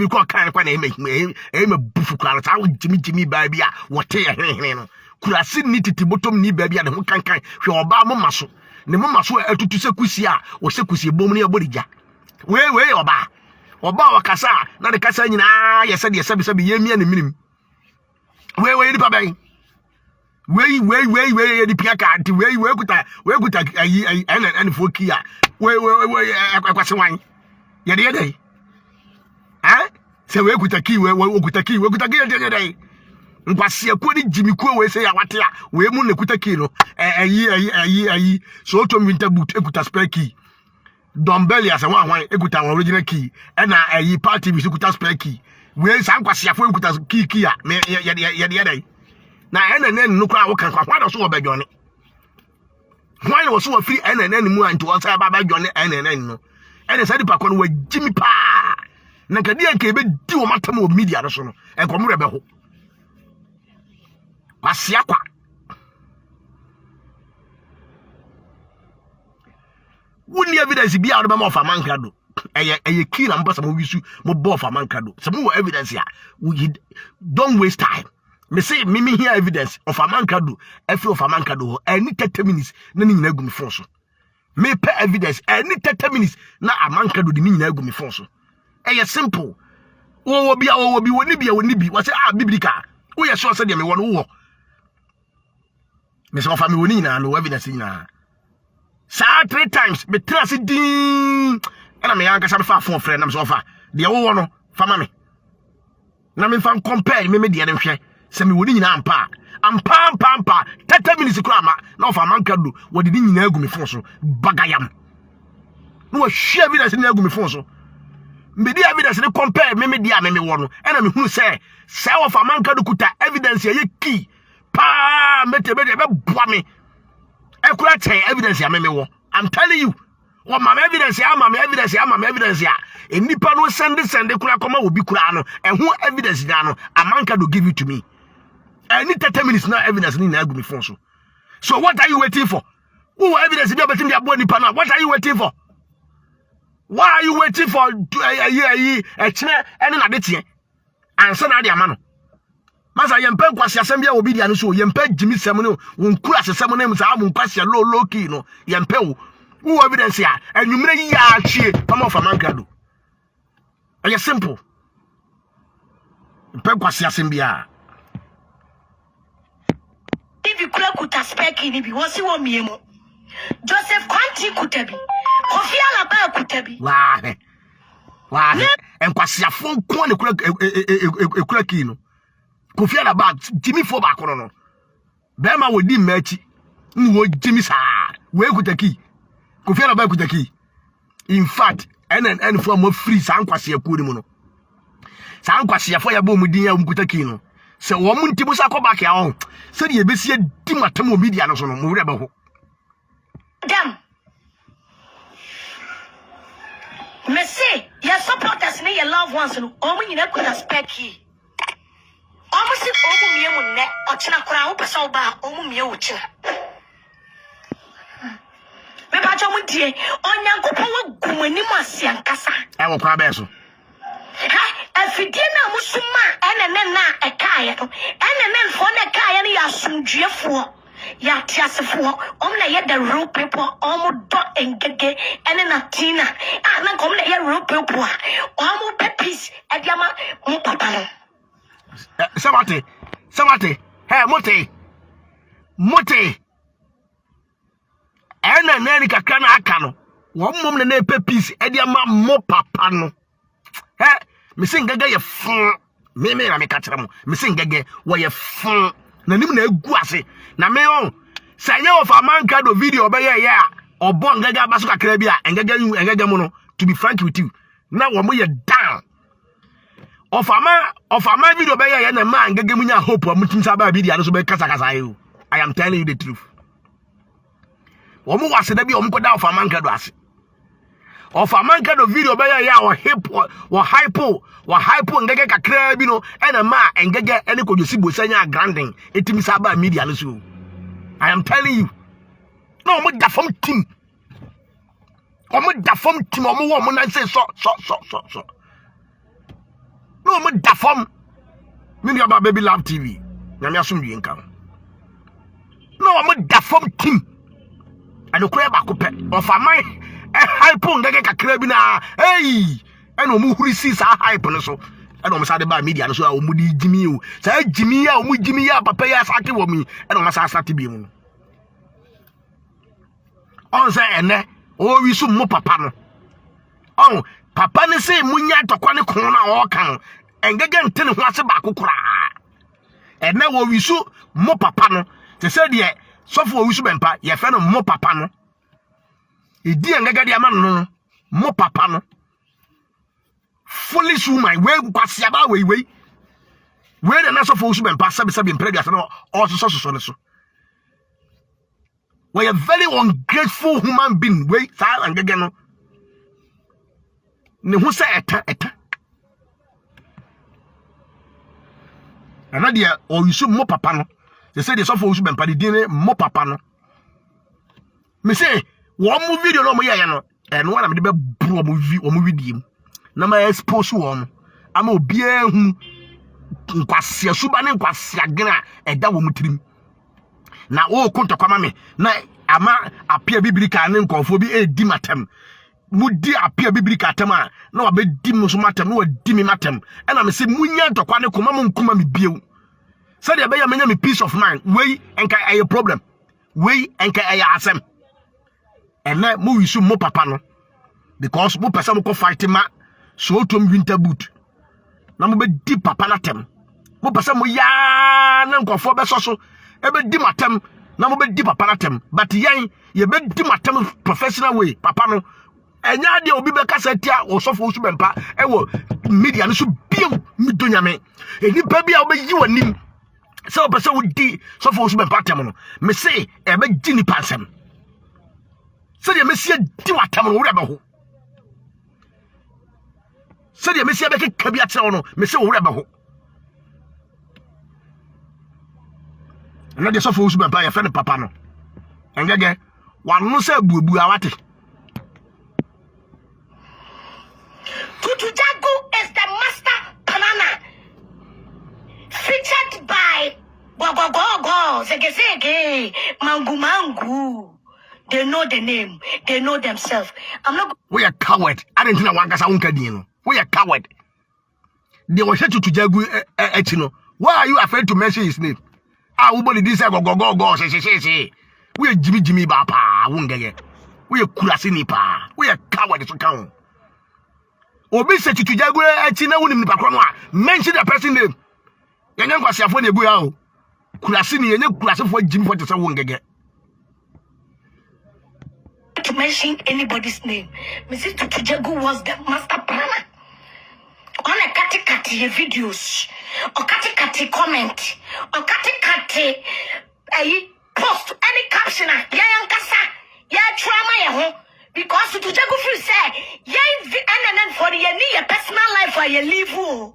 ko kan kwa na e me bufu kwa ta jimi ba bia wote ye hene no kurasi ni titi bottom ni ba bia de ho kankan hwe oba mo maso ne mama so atutu se kusi a wo se kusi bom ne aborija we oba wakasa na de kasa nyina yese de sabi yemia ne minim we di paba we di piaka anti we kuta ayi en fokia we akwase wan ye de dai se we kuta ki we kuta ki de dai nkwase akwo ni jimikuo we se ya wate a we mu ne kuta ki no ayi so to winter boot ekuta spare key dumbbell ya se wan ekuta original key na ayi party bi ekuta spare key we san kwase afo ekuta key a me ye dai na enen no kwa wo kan kwa da so wo bedwone hwan wo so wo free enen mu anti wo sa ba bedwone enen no enen sa di pa ko no wa jimi pa na kadi an ke be di wo matam wo media do so no enkomre be ho kwasia kwa woni evidence bi a do be mo fa mankado eye key na mbasa mo wisu mo bo fa mankado se mo evidence ya we don't waste time me say me here evidence of amankado every of amankado any 30 minutes na ni nyina gumi fon so me pe evidence any 30 minutes na amankado de ni nyina gumi fon so simple wo bi woni bi wo say biblical wo ye so say de me wo no wo me say of me woni nyina no evidence nyina sa 3 times me trust din na me yanka sa me fa fon friend na me so fa de wo no fa ma me na me fa compare me de nhwe se me woni nyina ampa 30 minutes kura ma na of amankado wo de nyina agumi fon so bagayam no wo share evidence ni agumi fon so me di evidence ni compare me di a me wo no e na me hunu se of amankado kuta evidence ye key pa mete be boa me e kura ten evidence ya me wo I'm telling you what my evidence ya evidence ya enipa no send kura koma obi kura no ho evidence na no amankado give it to me. I need 30 minutes now evidence ni na agumi fon so what are you waiting for? Who evidence be about the body panel? What are you waiting for? Why are you waiting for a chine ene na detie ansa na de amano masa yempe kwase asem bia obi dia no so yempe jimi sem no wonkura asem no msa amu kwase low key no yempe wo evidence ya anwumre ya chie pama fa mankado eye simple yempe kwase asem bia if you kuta speki ni bi wosi wo miemo Joseph Kwanti kutabi Kofi Alaba kutabi wa enkwase afon ko ne kura kino Kofi Alaba Jimmy fo ba kono no be ma wodi machi ni wo Jimmy sa we kutaki Kofi Alaba kutaki in fact enen fo mo free sa nkwase akuri mu no sa nkwase afo ya bo mu din ya kutaki no se wo mu ntibu sa ko back ya ho se de ebesi di matam o media no so no mo wure ba ho Dam Messi your supporters ni your loved ones no o mu nyina kuta speki Almost me mu ne ochina kura wo pesa oba omu mie wo china. Me ba jo mu die onyankopon wo gumani mu asiankasa. E wo kwa be so. Afidie na musuma enene na ekaye no. Enene fo na ekaye no ya sumdwefo. Ya tiasefo na ye the real people do engege ene na tina. Na kom na ye real people pe peace e dia ma mu papa no. Samate. Hey, Mote. Ena nani kakra na aka no. Wo mom na pe peace e dia ma mo papa no. Hey, me sing gaga ye fun. Me na me ka kire mo. Me sing gaga wo ye fun. Na nim na egu ase. Na me on. Sanya of amanka do video obeye ya. Obo ngaga baso kakra bi a engaga mu no. To be frank with you. Na wo mo ye down. Of a man video by a man gave me a hope of mutin saba video so be kasa. I am telling you the truth. Omo was the be on of a man cadwas. Of a man kind of video by a or hip or hypo and get a crabino and a man and get any could you see Busanya granding it me saba media so. I am telling you. No more da from team. Omo da from team omo woman and say so. No, me da form. Me about baby love TV. Na me asum yen kan. No, me da form team. And the crab akupe. Of a my hypo ngeke kakra bi na. Hey! And omu huri si sa hypo no so. And omu sa de ba media no so omu di jimi o. Sa jimi ya omu jimi ya papa ya sake wo mi. And omu sa sate bi mu. On say ene o wi su mo papa no. On papa ne say munya tokwa ne kon na o kan. Engege ntene ho ase ba kokora ene wo wisu mo papa no te se de sofo wisu bempa ye fe no mo papa no edi engege de ama no mo papa no foolish woman we kwase aba we de na sofo wisu bempa sabe mpre no o so ne so we a very ungrateful human being we sa engege no ne ho se eta Anadia or you should mo papa no. They say they suffer you should be dinner mo papa no. Me say one more video no mo ya no. And one am the bro movie dim. Na ma expose one. Ama obi ehu nkwase suba ne nkwase agena eda wo mutirim. Na o konto kwama me na ama apia biblika ne nkonfo bi edi matem. Mudi apia biblika atem a na wa be di mu so matem na wa di mi matem e na me se munya ntokwa ne koma mo nkuma me biew se de be ya menya me peace of mind we enka aye problem we enka aye asem and na mo wisu mo papa no because mo pesa mo ko fight ma so tom winter boot na mo be di papa na tem mo pesa mo ya na nkofo be so e be di matem na mo be di papa na tem but yan ye be di matem professional way papa no enya de obi be kasetia osofo su bempa ewo media no so bio midonyame enipa bia obeyi wanim se opese wo di sofo su bempa tem no me se e be gini pansem se de mesia di watam no wo rebe ho se de mesia be keka bia tere no me se wo rebe ho na de sofo su bempa ya fe ne papa no engege wanu se buebu awate Tutu Jagu is the master banana. Featured by Go, Zege, Mangu. They know the name. They know themselves. I'm not. We are coward. I didn't know one Unkadino. We are coward. They were said to Jagu Etino. Why are you afraid to mention his name? I will body this go, say. We are Jimmy Bapa, Wungage. We are Kurasini pa. We are coward to count. Obi se Tutu Jagu Etina woni nipa kro no a mention the person name. Yenya kwasiafo na ebu ya o. Kurasi ni yenya kurasifo Jimmy for tese wo ngege. To mention anybody's name. Mrs. Tutu Jagu was the master planner. On a kati videos, or kati comment, or kati post any caption. Ya yankasa, ya trauma ya ho. Because to Jagu feel say, yeah, and then for the personal life where you live.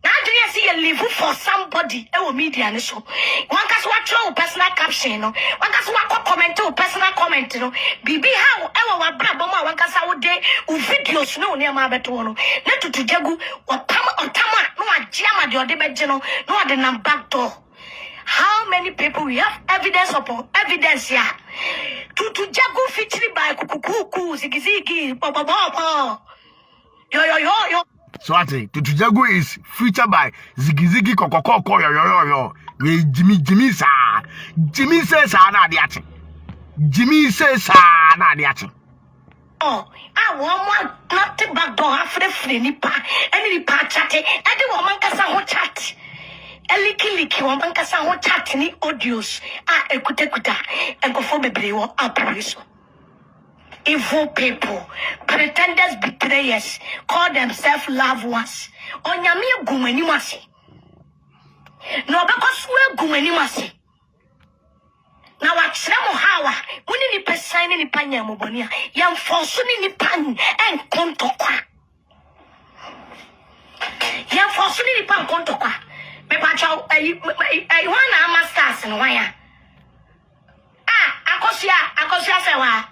Now do you see a live for somebody? Media and so. One case what throw personal caption, no. One case what comment to personal comment, no. Bibi how ever braboma one case out day videos no near my betono. Not to jagu or tama or tama no a jama the odebejeno no at the back door. How many people we have evidence upon evidence here? To jagu featured by kuku zigizigi bo. Yo. So I say, Tutu Jagu is featured by Ziggy Kokoko yo. Jimmy sa. Jimmy says na diachi. Jimmy says na diachi. Oh, I want not the back door after the nipa. Any nipa chat. I do want kasa ho chat. Eliki want kasa ho chat ni audios. Ekuta. Enkofo bebre wo apriso. Evil people, pretenders, betrayers, call themselves loved ones. Onyami gumeni masi. No because we gumeni masi. Now what sremo hawa? Muni ni pesani ni panya mobonia. Yam forsuni ni pan en kontokwa. Yam forsuni ni pan kontokwa. Me pacha I wanna masters no waya. Akosia sewa.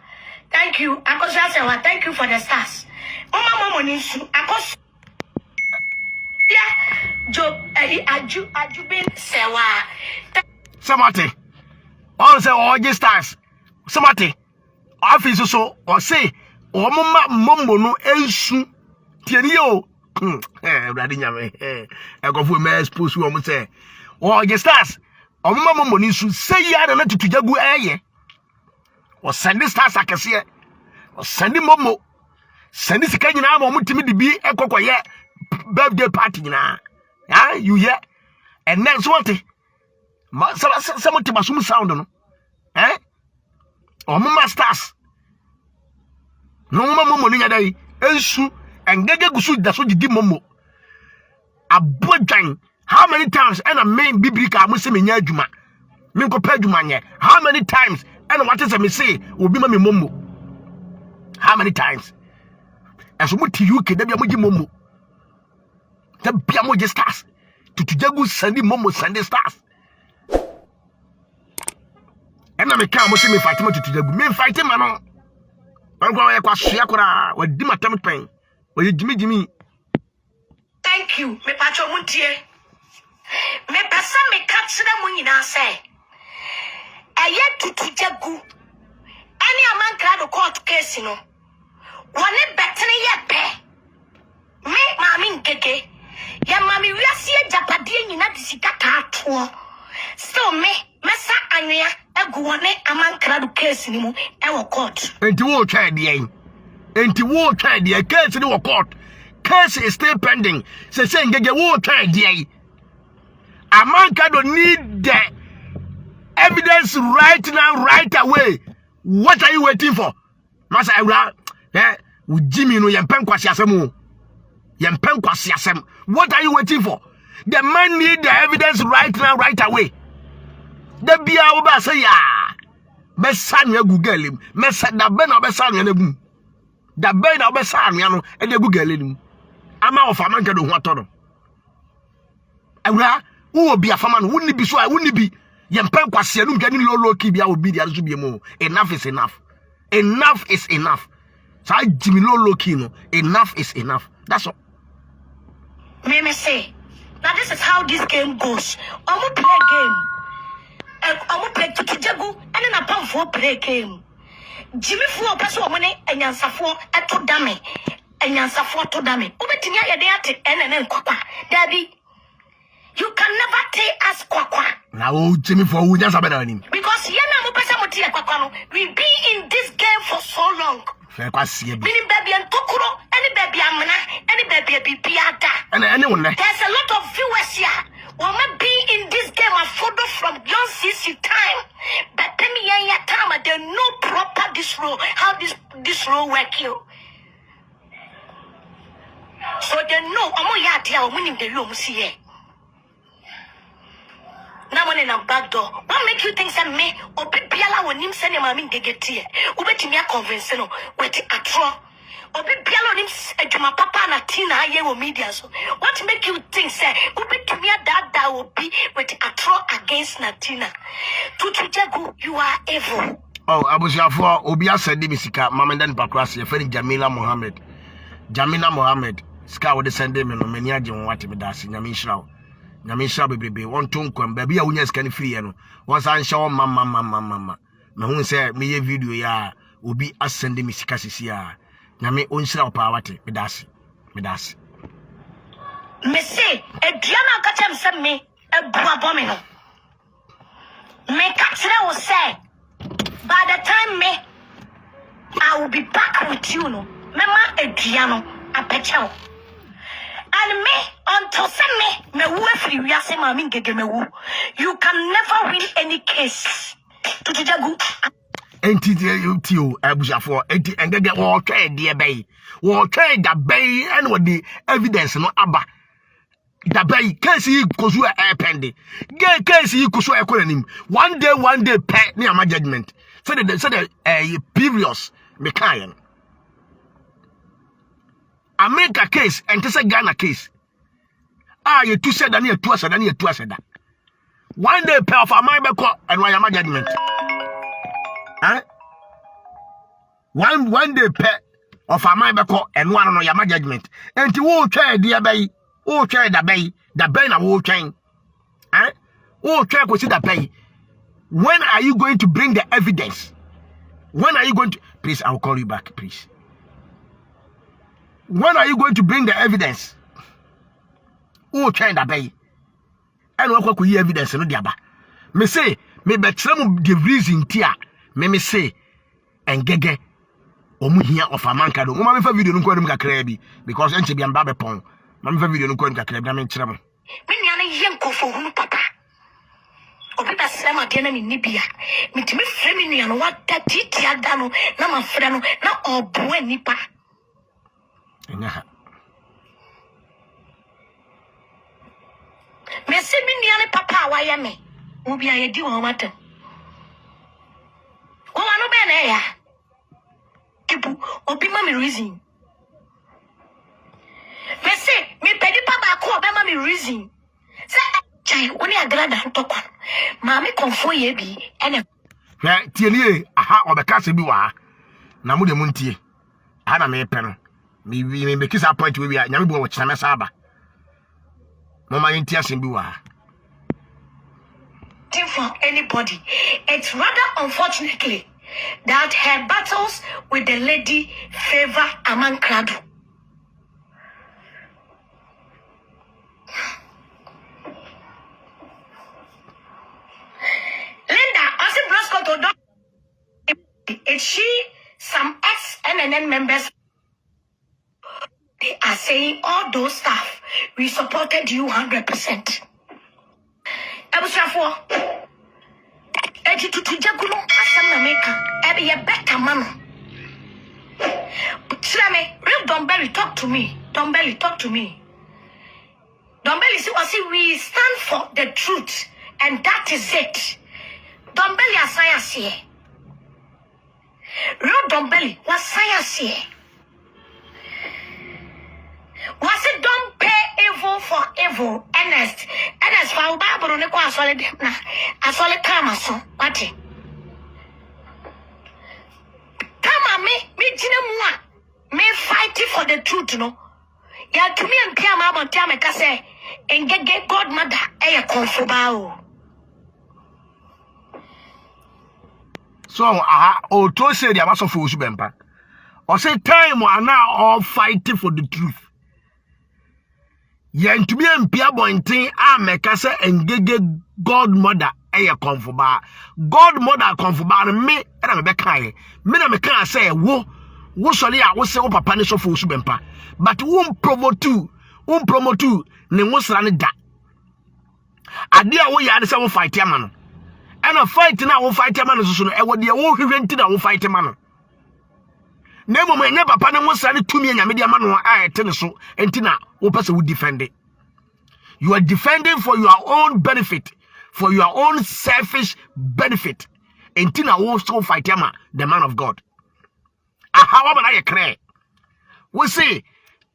Thank you. Thank you for the stars. Mama Nisu. Yeah. Job. Aju been sewa. Samate. All say all the stars. Samate. Office so or say or mama mombo no ensu. Tieni yo. Brady nyame. I go for me expose you almost say. All the stars. Or mama mombo nisu say ya na tutu jagu eye. Or send the stars akese or send the momo send this kind na mo mutimi de bi ekokoye birthday party na you hear and next one thing some basum sound no or mama stars no mama momo nya dai ensu engege gusu da so didi momo abodwan how many times and a main biblical mo se menya adwuma me ko pa adwuma nye how many times and what is me say will be my momo. How many times? As what you can be a momo. The Biamoji stars to Jagu Sunday Momo Sunday stars. And I'm a car must me fighting to Jagu. Me fighting man. I'm going to Shiakura or Dimatam pain. Or you Jimmy. Thank you, me pacho muntie. Me pesa me catch them when you say. Aye to Jagu. Any a man crowd court case, you know. One better yet pay. Me, mammy, gege. Ya mammy, we are seeing Japadian in that Zikata. So me, Massa Anya, a guane, a man crowd case in you, our court. And to war tried the aim. And to war tried the case in our court. Case is still pending. So saying, get your war tried the aim. A man cannot need the evidence right now, right away. What are you waiting for? Master Ira, with Jimmy no yempen kwasiasem. Yempen kwasiasem. What are you waiting for? The man need the evidence right now, right away. The bia oba say ya. Besan ya Google him. Mesa da ben obesan ya nebu. Da ben obesan ya no e de Google him. Ama of amanka do ho atoro. Ira, who be a farmer wouldn't be so I wouldn't be. Yempen kwasia no gani lolo ki bia obi dia so biemo. Enough is enough. Enough is enough. So I Jimmy lolo ki no. Enough is enough. That's all. Me say. Now this is how this game goes. Omo play game. Omo play to Jagu and then a pump for play game. Jimmy for person money and yansafo eto dame. And yansafo to dame. Ubetinya ya de ate and kwakwa. Daddy. You can never take us kwakwa. Now Jimmy for who just about him. Because yana mo pesa muti kwakwa. We be in this game for so long. Fair kwasi. Meaning baby and tokuro, any baby amana, any baby piata. And anyone there. There's a lot of viewers here. We be in this game a photo from young CC time. But tell me ya time they know proper this role, how this role work you. So they know omo ya dia o munim the room see. Now one in a back door. What make you think that me or Piala when him send him a mean they get here? Ubeti me a conventional, wait a draw. Obi bialo nim adwuma papa na tina aye wo media so. What make you think say obi tumi that obi with a throw against Natina? Tutujagu, you are evil. Oh, Abusiafo obi asedi misika Mamendan Pakrasi efeni Jamila Mohammed. Jamila Mohammed ska wo de sende me no mani age won wate me dase nyame nhyira bebrebe won tonkwam ba bia wonya ska ne free no won san hye won mama me hu se me ye video ya obi asende misika sisi ya nyame onhyira wo pa wate me dase me say eduana ka chem se me ebua bomi no me ka kire wo say by the time me I will be back with you no mema eduano apechao. And me, until me woo free, we are saying, Mammy, you can never win any case. To the Jagu. NTU, Abusiafo, and they get all trade, dear bay. War trade the bay and what the evidence no abba. The bay, Casey, Kosua air pendy. Get Casey, Kosua equaling. One day, pet near my judgment. So the previous Mekayan. America case and this a Ghana case. You two said and you two said and you two said that. One day pay off my back and why am I judgment? Huh? One day pay off my back and one on your judgment. And to all try dear bay, all try the bay na whole chain. Huh? All try to see the bay. When are you going to bring the evidence? When are you going to please I will call you back, please. When are you going to bring the evidence? Oh, trying to bay. And what could you evidence no diaba? Me say, me bet some the reason tia. Me say, and gege. Omu here of a man kado. Mama me video no kwa dem kakra because enche bi amba bepon. Mama video no kwa dem kakra bi na me nkyere mo. Me nyane yenko fo hunu papa. Obi ba sema de na me nibia. Me timi frɛ me nua no wada titi ada no na ma frɛ no na obo nipa. Me se mi nua papa wa ya me. Obi ayedi won matem. O wa no be na ya. Ibu obi ma me reason. Me se me pedi papa ko obi ma me reason. Se chai oni agrada ntokwa. Ma me konfo ye bi ene. Tienie aha obeka se bi wa. Na mu de mu ntie. Aha na me pe no. Me make this point we are nyame bo wo chama saba. Mama ntia se bi wa. For anybody, it's rather unfortunately that her battles with the lady favor Aman Kradu. Linda, Austin Brasco, it's she, some ex-NNN members, they are saying all those stuff. We supported you 100%. Abusiafo eti tutujagulo asem na meka ebe ye better man. Treme, real Dombelly talk to me. Dombelly talk to me. Dombelly see we stand for the truth and that is it. Dombelly asaya here. Real Dombelly was science here. Was it don't pay evil for evil? Ernest for Bible ne kwa solid na asole kama so what? Kama me jina muwa me fighting for the truth no. Ya tumi mpia ma abontia me ka say engege godmother eye konfoba o. So aha o to say the abaso for usubempa. O say time ana all fighting for the truth. Yen to be mpia bointing ameka say engege godmother eye konfoba. Godmother konfoba me na me bekan me na me kan say wo sori a wo say wo papa ne so for usubempa. But won't promote ne wosra ne da. Ade a wo ya ne say wo fight ya man. And a fight na wo fight ya man so no e wo de wo hwehwe nti na wo fight man. Na mo enye papa ne wosra ne tumi anya me de man no a ete ne so enti na wo pese wo defend it. You are defending for your own benefit, for your own selfish benefit. Enti na wo so fight ya man, the man of God. Aha wa man aye kre. We say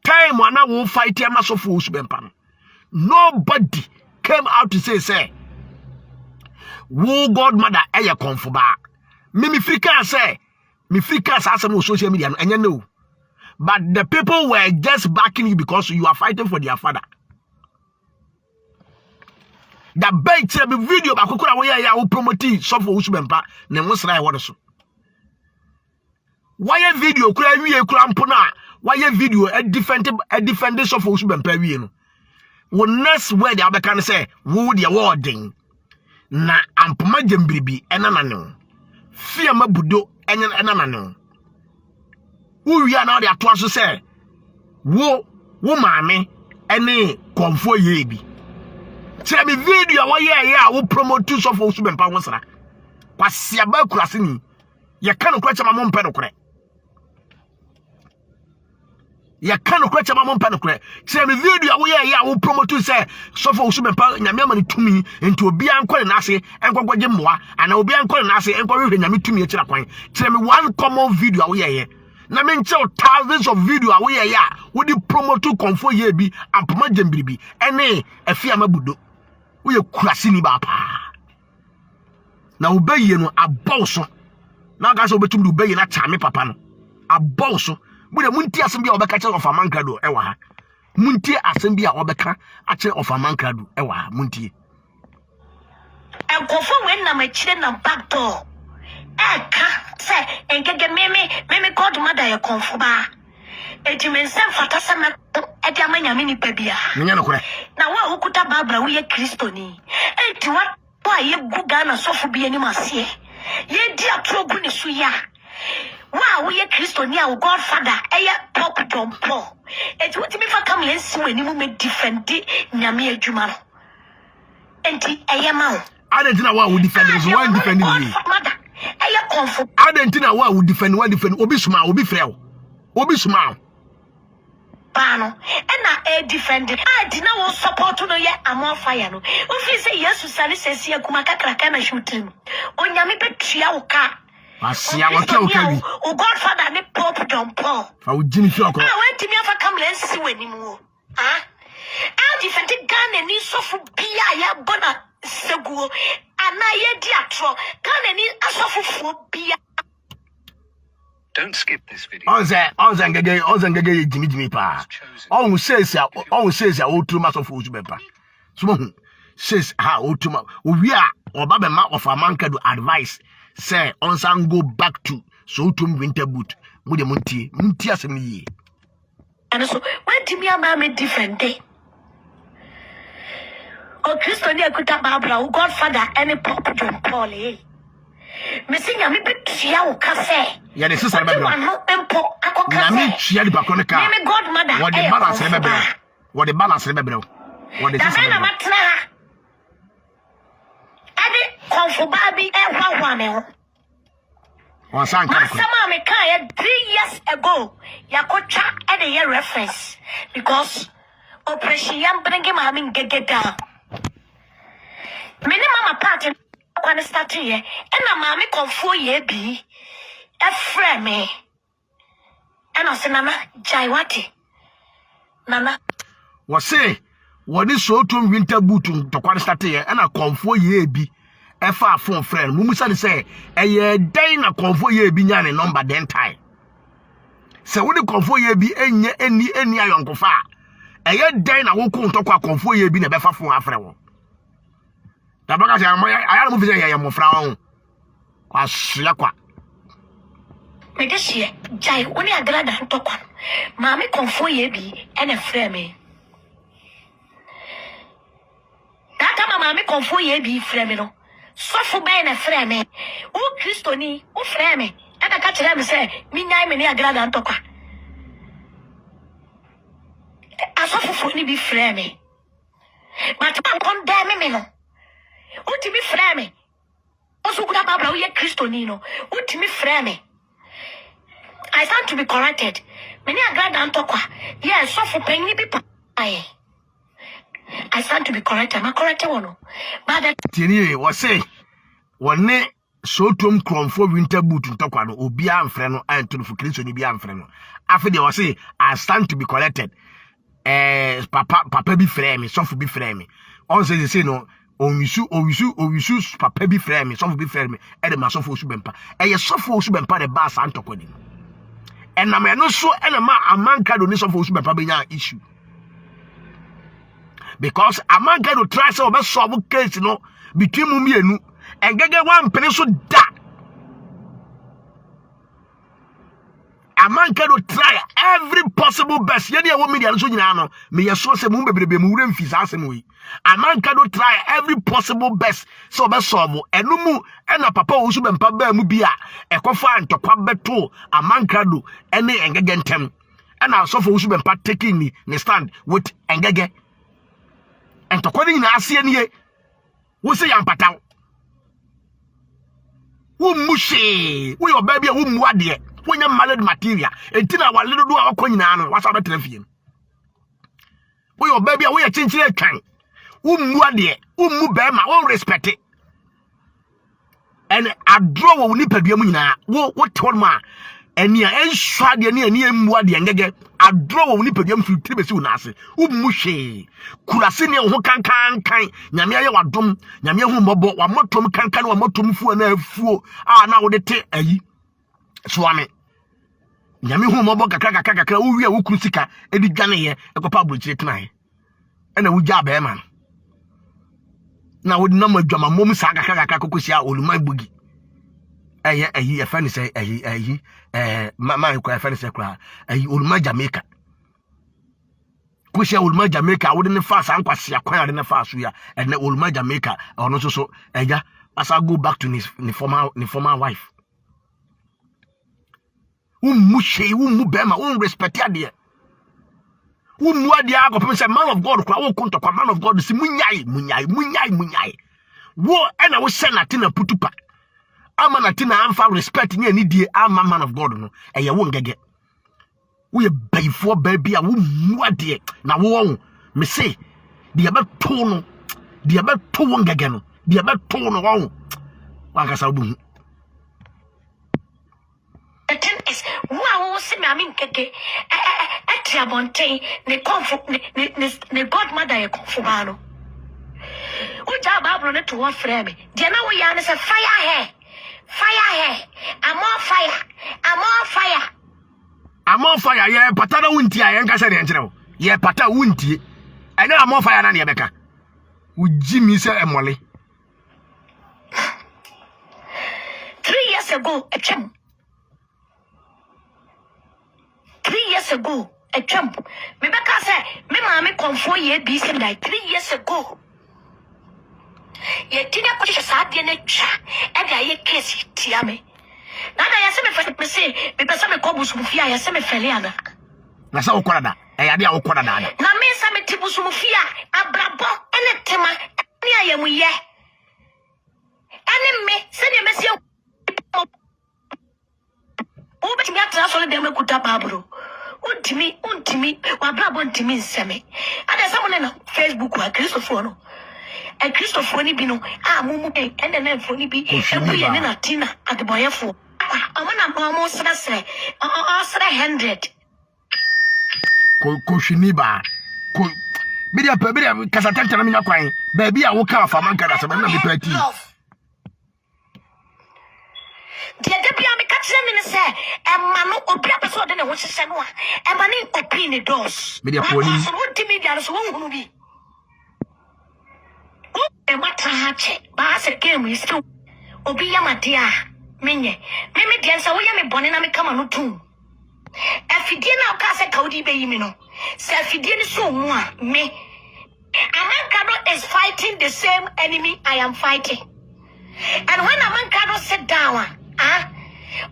time when I will fight him as of Usbempan. Nobody came out to say, wo godmother eye konfoba. Me frika say, me frika as some social media and you know. But the people were just backing you because you are fighting for their father. The bait the video bakukura we ya wo promote so for Usbempa ne musra e wodo so. Why video kura wie kura mpona why video a defend so for Usbempa wie no. Wo next word ya beka say wo de wording na ampoma jembribi enanane fia mabudo enanane wo wia na de ato so say wo maame ene konfo ye bi tell me video why ya wo promote so for Usbempa wonsra kwasia ba kurase ni ye ka no kwacha ma mpe no kore ya kanu kwa chama mompa no kure tell me video wo ya wo promote say so for Usbempa nyame ama ni tumi enti obi ankole na ase enkogwaje mmoa ana obi ankole na ase enkwohwe nyame tumi e kira kwan tell me one common video wo ya na me nche thousands of video wo ya wo di promote konfo ye bi ampoma jembiribi ene afia mabudo wo ye kurase ni ba pa na obaye no abawso na ga so betum du obaye na chame papa no abawso Bude munti asem obeka che of amankrado ewa ha munti asem obeka ache of amankrado ewa ha munti enkofo when na machire na back door eka say enkege meme godmother ye konfo ba ejimensem fata sama edi amanya mini pebia nya no kore na wa hukuta babra wo ye kristoni enti wa ye guga na sofo bi ani masie ye di atrogu ne so ya wow, we are Christonia, our godfather, Pop John Paul. It's what me for come and see when you make defend Nyamia Jumalo. And I didn't know what would defend us, one defending me. I didn't know what would defend Obi Smile, Obi Frel, Obi Smile. Pano, and I defended. I did not support to know yet. I'm on fire. No, if you say yes to Sally says here, Kumaka Krakana shooting. On Yami Petriauka. Asia wa ke okabi o godfather ne Pope John Paul fa o jini fi okọ went to me afa come let's see when mu I defend Ghana ni sofu bia ya bona seguo ana ye di atro Ghana ni asofu fo bia. Don't skip this video. Ozangege jimi pa on says o truma so fo Usbempa so says ha o truma o wi a obabema of Amankado advice say on san go back to so to winter boot mu de munti asem yi and so when do me am me different day o Christonia akuta babra o godfather any Pop John Paul me sinya me betua o ka say ya de sisa babra no empo akoka na me tua di bakon ka me godmother what the balance babra what the balance babra what the sisa na matna Konfo baby one on san kan ko sama me kan 3 years ago yakocha e dey reference because operation yam bring him having get down many mama party when start here and na mama konfo ye bi e frɛ me and I say nana jaiwati nana what say what is so to winter boot to kwani start here and na konfo ye bi efa phone friend mumusa de say eye dan na konfo ye bi nya ne number den time se wo de konfo ye bi enye eni ayonkofa eye dan na wo ko ntokwa konfo ye bi na befa phone afre wo da baka se ayara mu fi say ye mofra wo kwa sua kwa me de sie jai woni agrada ntokwa maami konfo ye bi ene frɛ me data maami konfo ye bi frɛ me no sofu be na frɛ me o kristoni o frɛ me aka ka kyerɛ me sɛ minyai me ne agrada ntokwa asofu fo ni bi frɛ me but man condemn me no o ti mi frɛ me o so kuda babra o ye kristoni no o ti mi frɛ me I stand to be corrected me ne agrada ntokwa yes sofu penni bi pa I stand to be corrected. Am I corrected or no? But that tieni we say wonne so tom kromfo winter boot ntokwa no obi amfre no anto no fukriso ni bi amfre no afi de was say I stand to be collected papa bi frɛ me sofo bi frɛ me on say no owisu papa bi frɛ me sofo bi frɛ me e de masofo osu bempa eye sofo osu bempa de ba sa ntokwa ni na me no so e na ma amanka do ni sofo osu bempa be nya issue because amanka do try say obe solve case no between mu mienu engege one pene so da amanka do try every possible best ye dey wo media so nyina no me ye so se mu bebrebe mu wura mfi sa asem wi amanka do try every possible best so be solve enu mu na papa wo so be mpa ba mu bia ekofa antokwa beto amanka do ene engege ntem na so for wo so be mpa taking ni stand with engege entokwa ni nyina ase ene wo se yampataw wo mushi wo yo baby wo mu ade wo nya malad material entina wale do a wakonyina no wasa betra fie wo yo baby wo ye chinchire twan wo mu ade wo mu be ma wo respect it and adro wo ni padua mu nyina wo tell ma enia enhwa de ne mu ade ngege adro wo ni padua mu fitire besi wo na ase wo mu hwe kurase ne ho kankan nyame aye wadom nyame hu mbobo wa motom kankan wa motom fuo na afuo na wo de te ayi so ame nyame hu mbobo kakra wo wi a wo kuru sika edi dwane ye ekopa abrochire tenae na wo gya be man na wo na madwama mom sa kakra kokosia oluma bugi ayi e fani say ayi ma ko e fani say kra ayi oluma Jamaica kusia oluma Jamaica wo de ne fa sa nkwase akwan de ne fa so ya ene oluma Jamaica ono so eja asa go back to his former wife mu bema respect ade mu ade agopem say man of God kwa wo konto kwa man of God si munyai wo ena wo senate na putupa ama na tina amfa respect ni die ama man of God no eye wo ngege wo ye bayfo baby a wo mu ade na wo me say de abeto no de abeto wo ngege no de abeto no wo wakasa obu the thing is wo se me amin keke Bonte, ne godmother ye confumano. Uja babro ne to one frame. Diana we yana say fire here. I'm on fire. Yeah, patana wunti ya yanka se de nkyerɛ. Ye pata wunti. Ene I'm on fire na ne beka. Uji mi se emole. 3 years ago, a chum. 3 years ago. A jump. Me beka say me mama confo ye bi sem dai 3 years ago. Ye tina ko sa de na twa e ga ye case tia me. Na da ya se me say me pesa me ko busu fia ya se me fele ana. Na sa okora da. E ya de okora da. Na me sa me ti busu fia abrabo ene tema ni ayemu ye. Ene me se de me se o beti mi atra so le de me kuta babro. Untimi wa brabo ntimi nseme ada samone na Facebook wa Christopher no Christopher ni bi no mumu ende na mfo ni bi ekuye ne na Tina adeboyefo amana mo sere 100 ko shini ba ko bidia kasatanta na minya kwan ba bia wo ka fa manka da sebe na bi party dia de bia me catch them in say no obi apeso de ne ho hye no a mani open the doors media poni so what media so won hunu bi o mata ha che ba se game is to obi yamadia menye me dia nsa wo ya me bone na me kama no tum afidie na o ka se kaudi be yimi no se afidie ni so mu a me Amankado is fighting the same enemy I am fighting. And when Amankado sit down,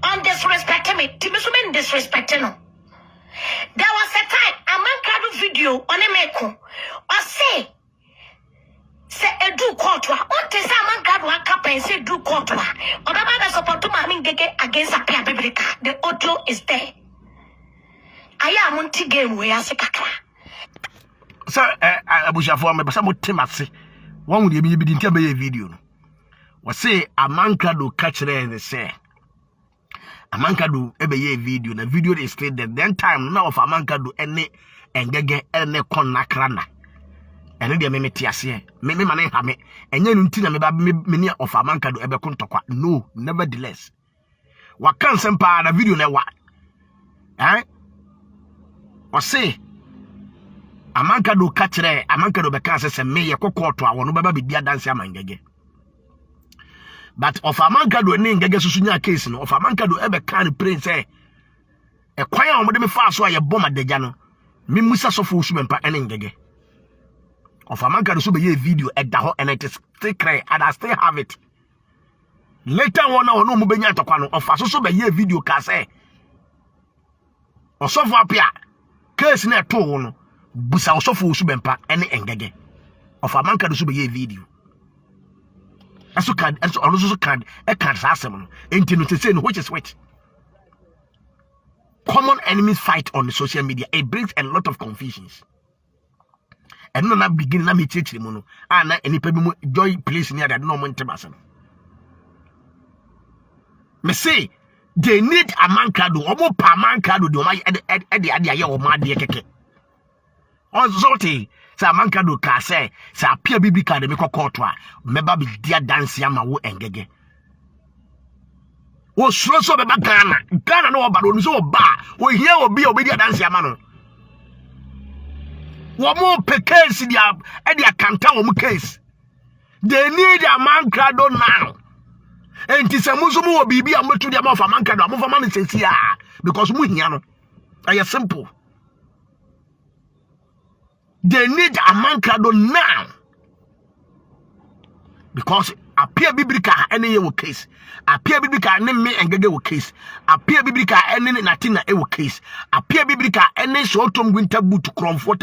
on disrespecting me, Timisumen disrespecting no. There was a time Amankado video on a meko or say a do courtwa. On te say Amankado a cap and say do courtwa. Or the support to Maming against a pair biblica. The audio is there. I am on T game where I say kakra. Sir, Abushafo me basa mo temase. Won wo de bi ntia be video no. we say Amankado catch there they say Amankado ebe ye video na video is straight then time now of Amankado ene engege ene konakrana ene de me tiase me mane ha me enye no ntina me ba me of Amankado ebe kontokwa no nevertheless wakan sempa na video na wa we say Amankado catch there Amankado be kan say me ye kokoto a wono baba be dia dance amangege. But of Amankado ne ngege susunya case no of Amankado ebe kan prince e kwan a omode me fa so aye boma deja no me musa sofo usumempa ene ngege of Amankado so be ye video da ho and it is still cry and I still have it later on na no mu benya tokwa no of so be ye video ka say osofo apia case na to wo no busa osofo usumempa ene ngege of Amankado so be ye video also card a card assassin into say which is which. Common enemies fight on the social media. It brings a lot of confusions. And no beginning na me teach mono. And any people joy place near that no one tebasan. Me say they need Amankado or more Amankado do my idea or my dear keke. On Zote. Sa Amankado ka say sa apia biblical de me kokotwa meba be dia dance ama wo engege wo suro so beba Ghana no oba no so oba wo hia obi obi dia dance ama no wo mo pe case dia e dia kanta wo mo case they need Amankado now enti se muso mo wo bibi amotu dia ma fa Amankado amfa ma no sesia because mo hia no ay simple. They need Amankado now. Because appear biblical any case. Appear biblical any me engage case. Appear biblical any natina case. Appear biblical any short-term winter boot comfort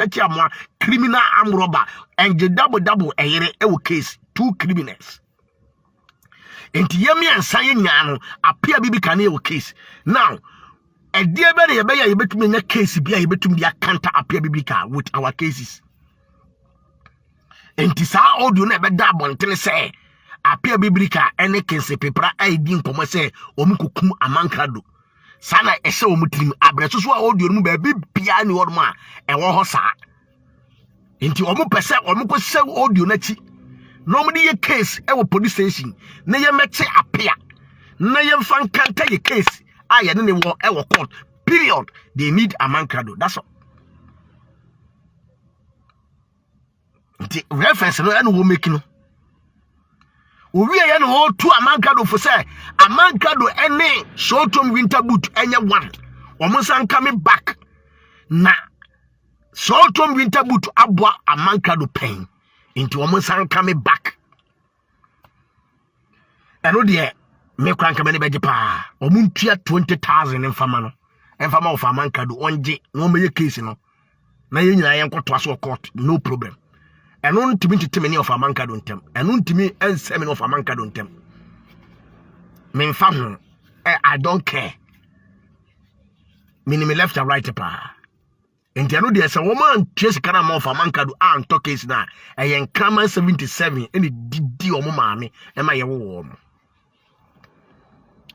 criminal arm robber and the double a case. 2 criminals. And Yemi and Sayan Yano appear biblical any case. Now a dear better you bet me in a case be able to be a counter appear biblical with our cases. And this how do never double until say appear biblical any case paper I didn't come say omukukum Amankado. Sana ese omutim abreso so audio mu ba bi bia ni worma e wo ho sa. Enti omu pese omu ko se audio na chi. No mu ye case e wo police station na ye mete appear. Na ye fan kanta ye case. I ne wo e wo court period. They need Amankado. That's all. The reference no and wo make no. We ya no to Amankado for say Amankado any short-term winter boot any one. Omo san coming back. Na short-term winter boot abwa Amankado pain into omo san coming back. Eno de me kwan ka me beje pa omuntua 20,000 enfama no enfama of Amankado onje no me case no na ye nyina ye nkoto aso court no problem eno ntimi titimeni of Amankado ntem eno ntimi ensemi of Amankado ntem me mfa ho I don't care me left and right pa enti eno de se woman trace kana ma of Amankado an to case na yen krama 77 eni didi omo maame e ma ye wo omo.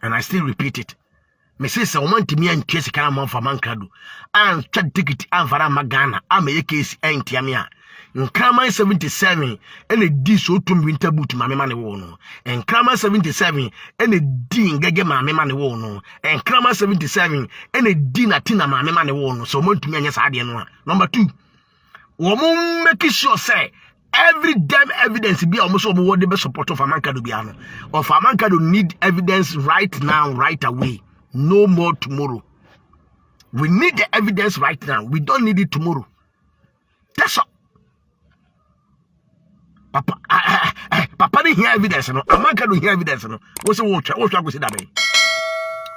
And I still repeat it. Me say se woman timi an twese kana man fa Amankado an twa ticket an fara magana am ye case enti ame a nkrama 77 ene di so tum winter boot mame mane wo no nkrama 77 ene di ngege mame mane wo no nkrama 77 ene di na tina mame mane wo no so woman timi anya sa ade no a. Number 2 woman make sure say every damn evidence be almost what the best support of Amankado biano. Of Amankado need evidence right now, right away. No more tomorrow. We need the evidence right now. We don't need it tomorrow. That's all. Papa didn't hear evidence, no. Amankado hear evidence, no. What's the watch? What's that? What's that?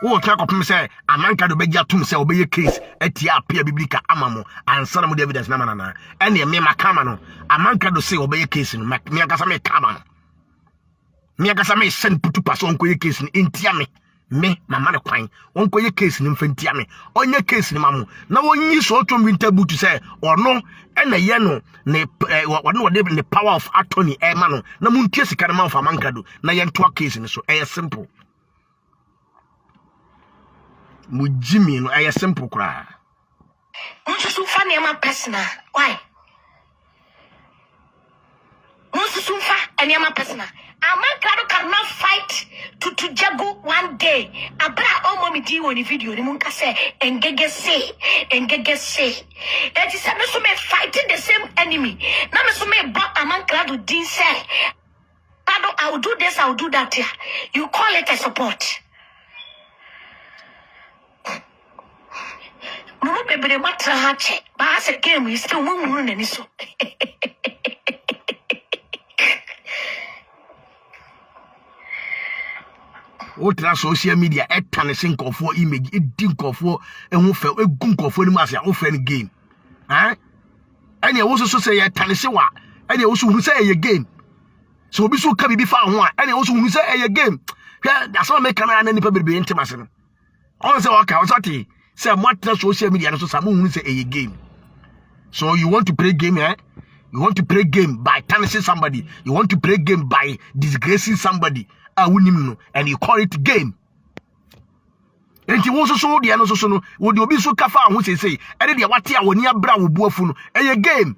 Wo try ko say Amankado beja tum say obeye case etia apia biblical amamo answer mo evidence na na ene me makama no Amankado say obeye case no me akasa me kama me akasa me send putu paso onko ye case no entia me me mama ne kwan wonko ye case ni mfantia me onye case ni mamu na wonyi so to winter boot say ono na ye no ne wode the power of attorney e ma no na muntie sika na man fa mankado na ye nto case ni so e simple mujimi no e simple kra Musu fa ne ma personal why Musu fa and ma personal Amankado cannot fight to Jagu one day. Abra omo mi di woni video ni munka say engege say. It is me so me fighting the same enemy. Na me so me ba Amankado din say. I will do this, I will do that here. You call it a support. No baby the matter hache. Ba ase game is still mumu na ni so. Otra social media etane sinkofo image edinkofo ehun fe egunkofo ni masia o fe ni game ene wo so say etane se wa ene wo so hu say ye game so obi so ka bibi fa ho a ene wo so hu say ye game hwe da so me camera na nipa bebe intimase no on say okay so ti say motra social media no so sa mo hu say ye game so you want to play game you want to play game by tarnishing somebody, you want to play game by disgracing somebody and you call it game. And you also saw the answer so no would you be so kafa who say and the what ya when ya bra wo buafu no a game.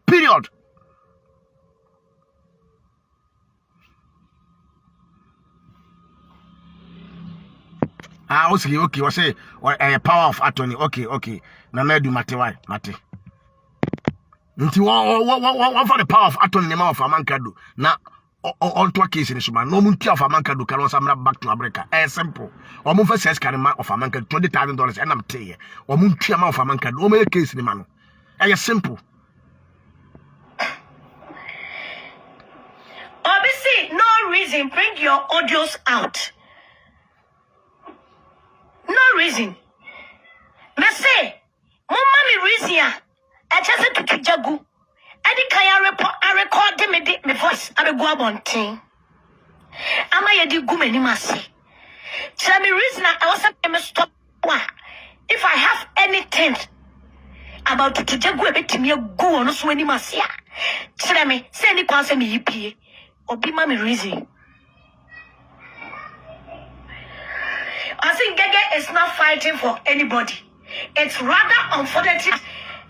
Period. Okay, we say a power of attorney. Okay. Na do mate why mate. Nti one for the power of attorney name of Amankado. Na on to a case in Suma. No munti of Amankado can also back to America. Simple. Or move first can of Amankado $20,000 and I'm telling you. Or munti of Amankado. No make case in the man. Simple. Obviously, no reason. Bring your audios out. No reason. Me say, mommy reason. I just to Jagu. I think I record me voice. I go about thing. Am I a di go many masi? Tell me reason I was a stop. If I have anything about to Jagu a bit me go on so many masia. Tell me, send the concern me yippee. Or be mommy reason. I think Gege is not fighting for anybody. It's rather unfortunate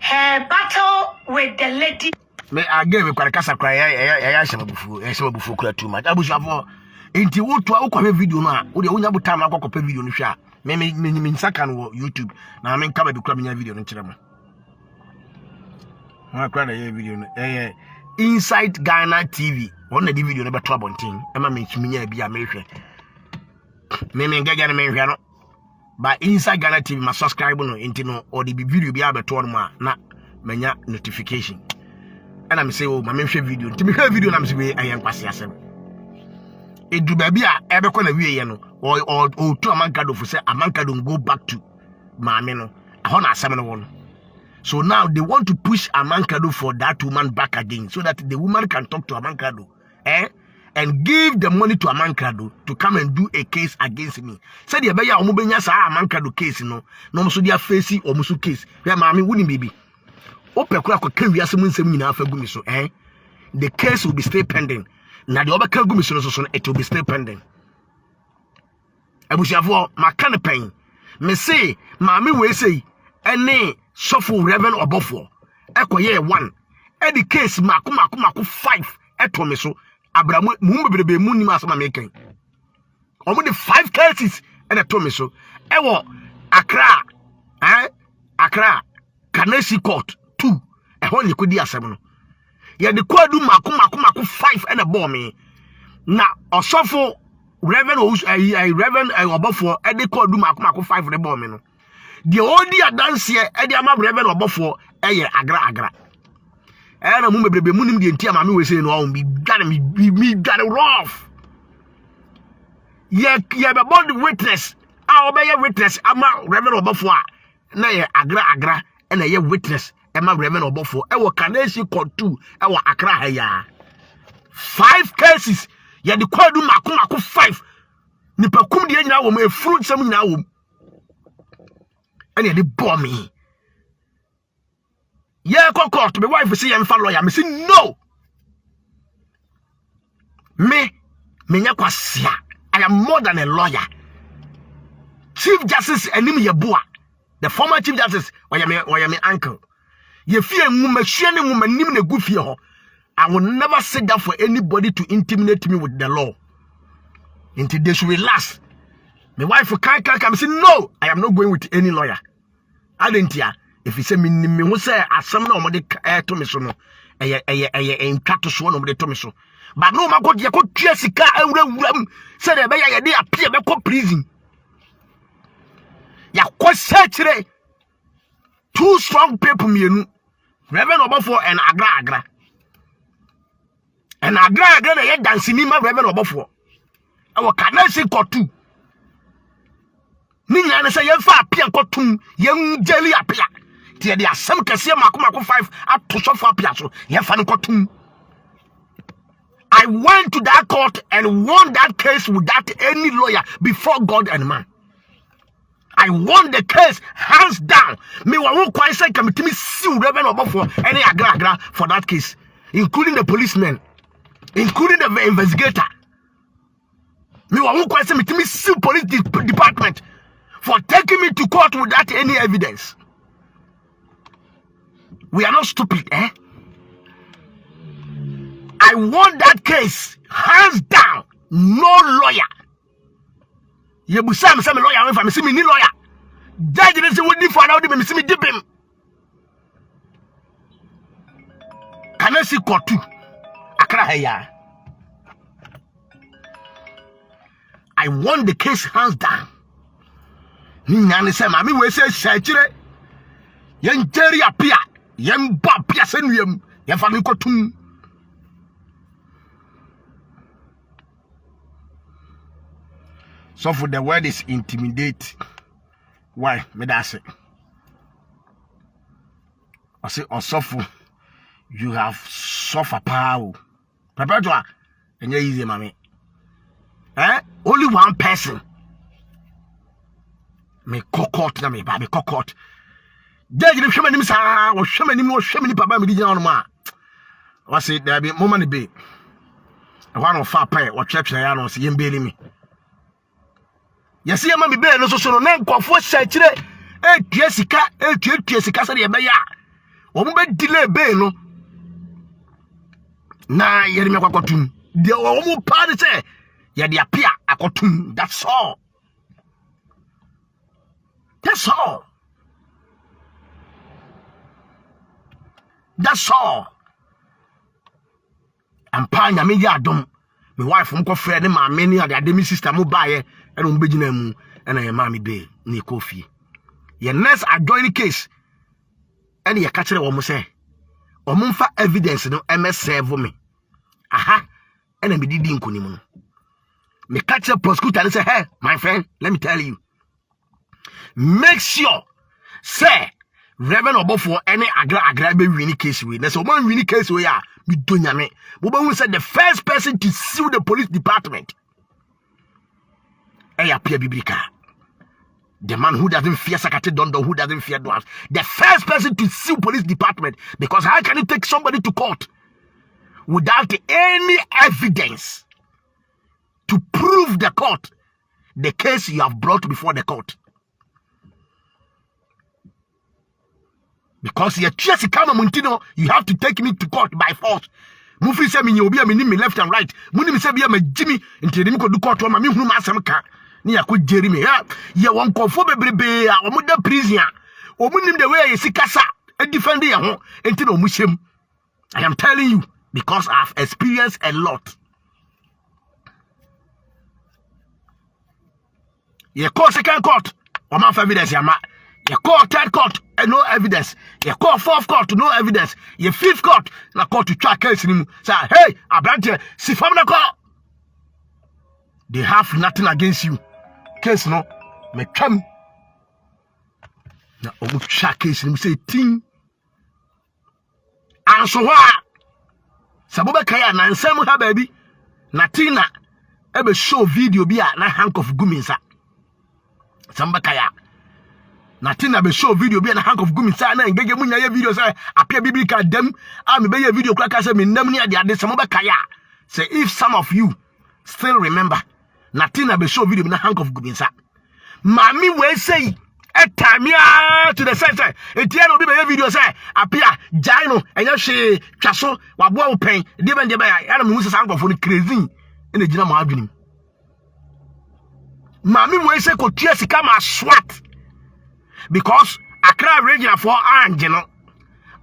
her battle with the lady. Me again we kwakasa kwa ya shemabufu kula too much. Abusafo enti wotu akwa video no a wo de wonya butam akwa video no hwa. Me nsaka no YouTube na me nka ba bi kula menya video no kire mo. Wa kwa na ye video no Inside Ghana TV. One the video no be to abontin. E ma me chiminya bi a me hwe. Me ngega na me hwe no. By Inside Ghana TV ma subscribe no enti no or the video bi abeto no ma na menya notification. And I'm say oh ma me hwe video. Enti me hwe video na me say we ayen kwase asem. Edu ba bi a ebekọ na wie ye no or to Amankado for say Amankado go back to maame no. Aho na asem no won. So now they want to push Amankado for that woman back again so that the woman can talk to Amankado. And give the money to Amankado to come and do a case against me. Said the beya omubenya sa Amankado case no so dia face or musu case. Ya mami wuni baby. Opekura ko kan wiase mu nsem nyina afa gumi so the case will be still pending. Na the obeka gumi so it will be still pending. Abusiafo makane pen. Me say mami we say ene sofo Reverend Obofo ekoye 1 the case mako 5 eto me so Abramu mumbebe mu ni asama meken omo the 5 cases and eto me so ewo Accra Accra Kanesi Court 2 ehon likodi asem no ye de kwadu mako 5 and ebo me na osofo Reverend Obofo e de kwadu mako 5 de ebo me no the only dance here e de ama Reverend Obofo eye agra na mu bebrebe mu nim de ntia ma me we say no on me got it rough ye be bond witness obey witness ama Reverend Obofo na ye agra na ye witness ama Reverend Obofo e wo Kanesi Court 2 e wo Accra ya 5 cases ye de kwadu mako 5 nipa kum de nyina wo mu efuru nsam nyina wo mu ene de bɔ me ye court me wife say yemfa lawyer me say no me nya kwasia I am more than a lawyer. Chief Justice Enim Yeboah, the former Chief Justice why me uncle ye fear machine woman nim ne good fear. I will never sit down for anybody to intimidate me with the law until they should relax. My wife can't come say no, I am not going with any lawyer. I didn't hear. If you say me who say asam na omode to me so no in to so no omode to me so but no ma god ye ko tua sika awuram say dey be ya dey appear be ko prison ya ko search two strong people mienu Reverend Obofo and agra na ye dance ni ma Reverend Obofo e wo kana si kotu ni nya na say ye fa appear kotum ye jeli appear tie dia asem kese makoma 5 atoso fa appear so ye fa kotum. I went to that court and won that case without any lawyer before God and man. I won the case hands down. Me won't quite say committee me sue Reverend Obofo any agra for that case, including the policeman, including the investigator. Me won't quite say me sue police department for taking me to court without any evidence. We are not stupid, eh? I won that case hands down, no lawyer. You be say me lawyer if I see me ni lawyer. Judge didn't say what if I now me see me dip him. Can I see court too? Akra heya. I won the case hands down. Ni nyane say mami we say chire. Yen jeri apia, yen ba apia senwiem, yen fa me kotum. So for the word is intimidate. Why? Me that say. I say suffer. You have suffer power. Prepare to and you easy, mommy. Only one person. Me court na me baby court. Judge the shaman sa or shaman papa me di on ma. I say there be moment be. One of far pay or church na no say yem be me. Yesi ama me be no so no na nkofo searchire etua sika se de be ya. Wo mo be delay be no. Na yeri me kwakotum. De wo mo pa de say ye de apia akotum. That's all. That's all. That's all. Ampa nya me ya dom. My wife mko frɛ ne ma me ni ade me sister mo baaye e no mbegina mu e na ye ma me be ni kofi. Ye next adjoin case and ye catch wo mo say o mo mfa evidence no e me serve me. Aha e na me didi nkonim no. Me catch prosecutor and say, "Hey, my friend, let me tell you. Make sure say Reverend Obofo any agra be win case we. Na so man win case we ya me do nyame. Who said the first person to sue the police department. Pierre Biblica. The man who doesn't fear Sakate Dondo, who doesn't fear dwarfs. The first person to sue police department. Because how can you take somebody to court without any evidence to prove the court the case you have brought before the court? Because you're just come Montino, you have to take me to court by force. Mufi say me obi a me left and right. Muni say be me Jimmy into me ko do court ma me hunu ma asem ka. Ni yakọ jeri me. Ye won kofo bebrebe a omo da prison a. Omo nim the way ye sikasa e defend ye ho enti na omo hyem. I am telling you because I have experienced a lot. Ye call second court, o man for evidence ya ma. You call third court and no evidence. You call fourth court no evidence. You fifth court na court to track case him. Say, hey, Abrante, si fam na call. They have nothing against you. Case no, me come. Na omu track case him say ting. And so what? Saboba kaya na nsem ha baby. Na tina ebe show video bi a na handcuff guminsa samba kaya Natina be show video bi na handcuff guminsa na ngege munya ye video say apia biblical dem a me be ye video kra ka say me nam ni ade samba kaya say if some of you still remember Natina be show video bi na handcuff guminsa mami we say etamia to the sense etia no bi be ye video say apia jai no enya hwe twaso wabo wo pen de ben de ba ya na me musa handcuff no crazy ene gina ma adwenim mami we say ko tua sika ma swat because Accra regional for Angelo,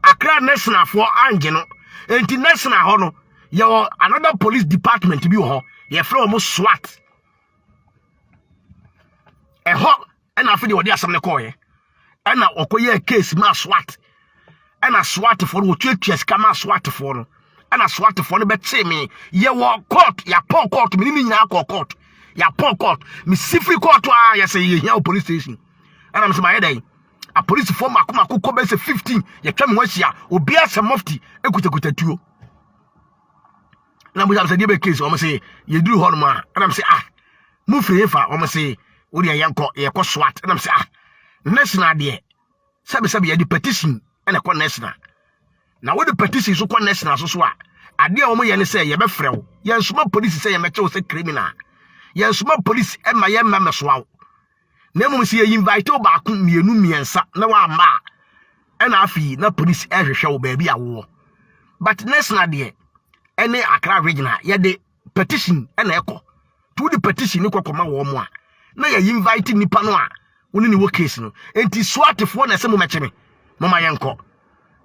Accra national for Angelo, international hono, your another police department to be ho, ye from almost SWAT. A hot and I feel what they are some coy, and I okoye case ma SWAT, and a SWAT for what you just come out SWAT for, and a SWAT for the bet say me, ye walk court, ya poor court, meaning ya court, ya poor court, me sifri court, ya say ye police station. And I'm saying my day. A police form akuma ko be say 15 ye twam ho hia obi asa mufti ekutekutatuo na mo say dey be case o mo say ye duru ho no ma and I'm say mu free fa o mo say odi yanko ye ko SWAT and I'm say national de sabe ye di petition and e ko national na wo di petition so ko national so ade a o mo ye ne say ye be frew ye nsoma police say ye meche wo say criminal ye nsoma police e ma ye memeso Nemu si ye invite ba ku mienu miensa na wa ma na afi na police ehwehwe wo ba bi awo but national de ene Accra regional ye de petition na ekọ to the petition ni kokoma wo mo a na ye invite nipa no a woni ni wo case no enti SWAT fo na se mo meche me mama ye nko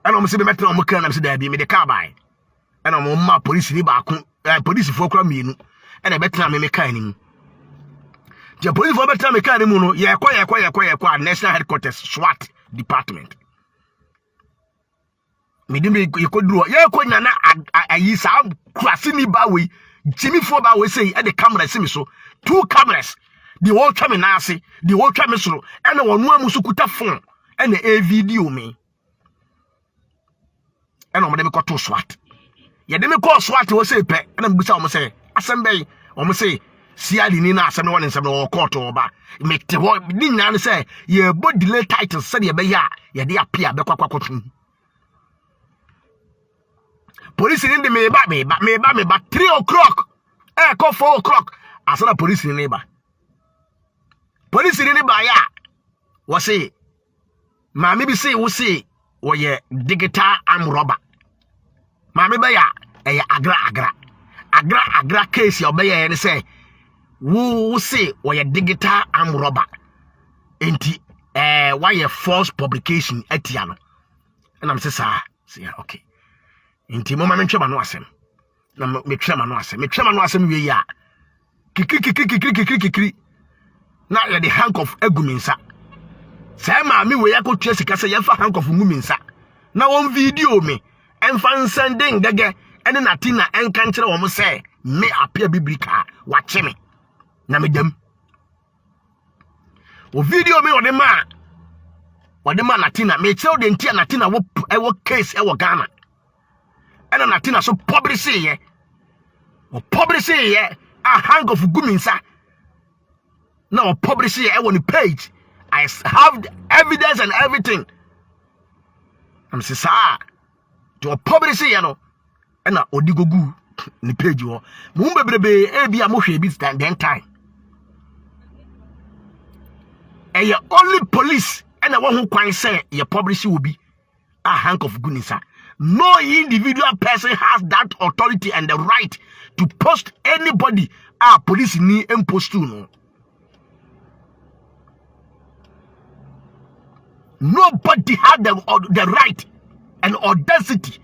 na mo se be metra mo kan na se da bi me de car by na mo ma police ni ba ku police fo kra mienu na betra me kan ni the police for better me can mu no ye kwa national headquarters SWAT department me dim ye ko duro ye ko nya na ayi sa kwase ni ba we Jimmy for ba we say e the camera see me so 2 cameras the whole time na ase the whole time so e na wonu amusu kuta phone e na e video me e na mo dem ko to SWAT ye dem ko SWAT we say pe e na mbisa o mo say assemble o mo say Siali ni na asem no nsem no court oba mete ho ni nyan say ye bo delay title say ye be ya ye de apia be kwakwakotu police ni de me ba 3 o'clock ko 4 o'clock asana police ni ba ya wo say ma me bi say wo say wo ye digital arm robber ma me ba ya e agra case ye be ya ni say who say why a digital arm robber enti why a false publication etiano and I'm say okay enti mama me twema no asem na me twema no asem we ya kikiri na ya the handcuff aguminsa say ma me we ya ko twa sika say ya fa handcuff nguminsa na won video me emfa nsende ngege ene natina enka nkire wo mo say me apia biblika wache me na medam o video me ode ma natina me tell de ntia natina wo case e wo Ghana ena natina so publish ye a hang of guminsa na o publish ye e wo ni page I have evidence and everything I'm say sir to publish ye no ena odigogu ni page wo mu bebrebe e bia mo hwe bi then time your only police and the one who can say your publishing will be a hank of gunisa. No individual person has that authority and the right to post anybody police ni impost to no. Nobody had the right and audacity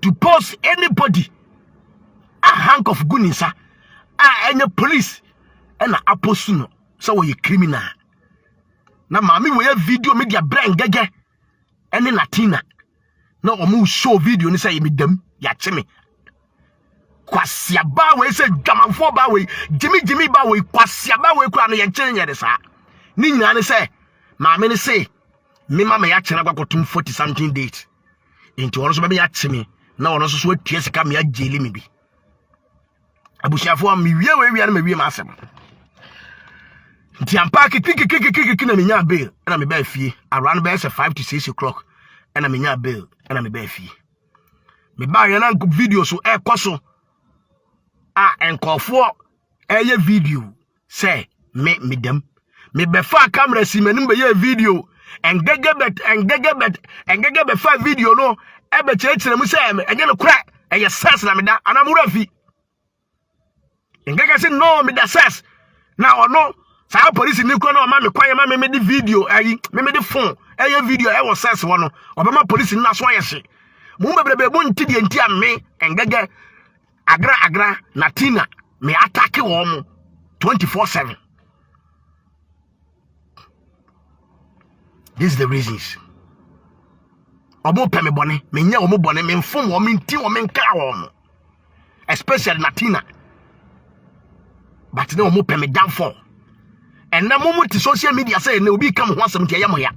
to post anybody a hank of gunisa any police and a post no. So you criminal. Na mami we video media brain gege ene natina na omu show video ni say me dem ya cheme kwasia ba we say dwamanfo ba we jimi ba we kwasia ba we kura no ye nkyene de sa ni nyina ne say mami ne say me mama ya kyena gwakotum 40 something date into ono so be ya cheme na ono so atua sika me ageli me bi abusiafo am wie na me wie ma asem nti ampa kiki na menya bail na me ba fie around by 5 to 6 o'clock na menya bail na me ba fie me ba yana video so koso enkofo video say me dem me be fa camera si manim be ye video engege be fa video no e be chechire mu say me enye no kra eye sense na me da anamura fi engege say no me da sense na ono sa police ni ko na o ma me kwanye ma me di video ayi me di phone eye video e wo sense wo no obema police na so ayese mu bebrebe bu nti die nti ame engege agra na tina me attack wo mu 24/7. This is the reasons. Omo peme bone, me nya omo bone, me mfom wo, me nti wo, me nka wo. Especially Natina. But no omo peme downfall. And na mo to social media say na obi come ho asem tia yamoya.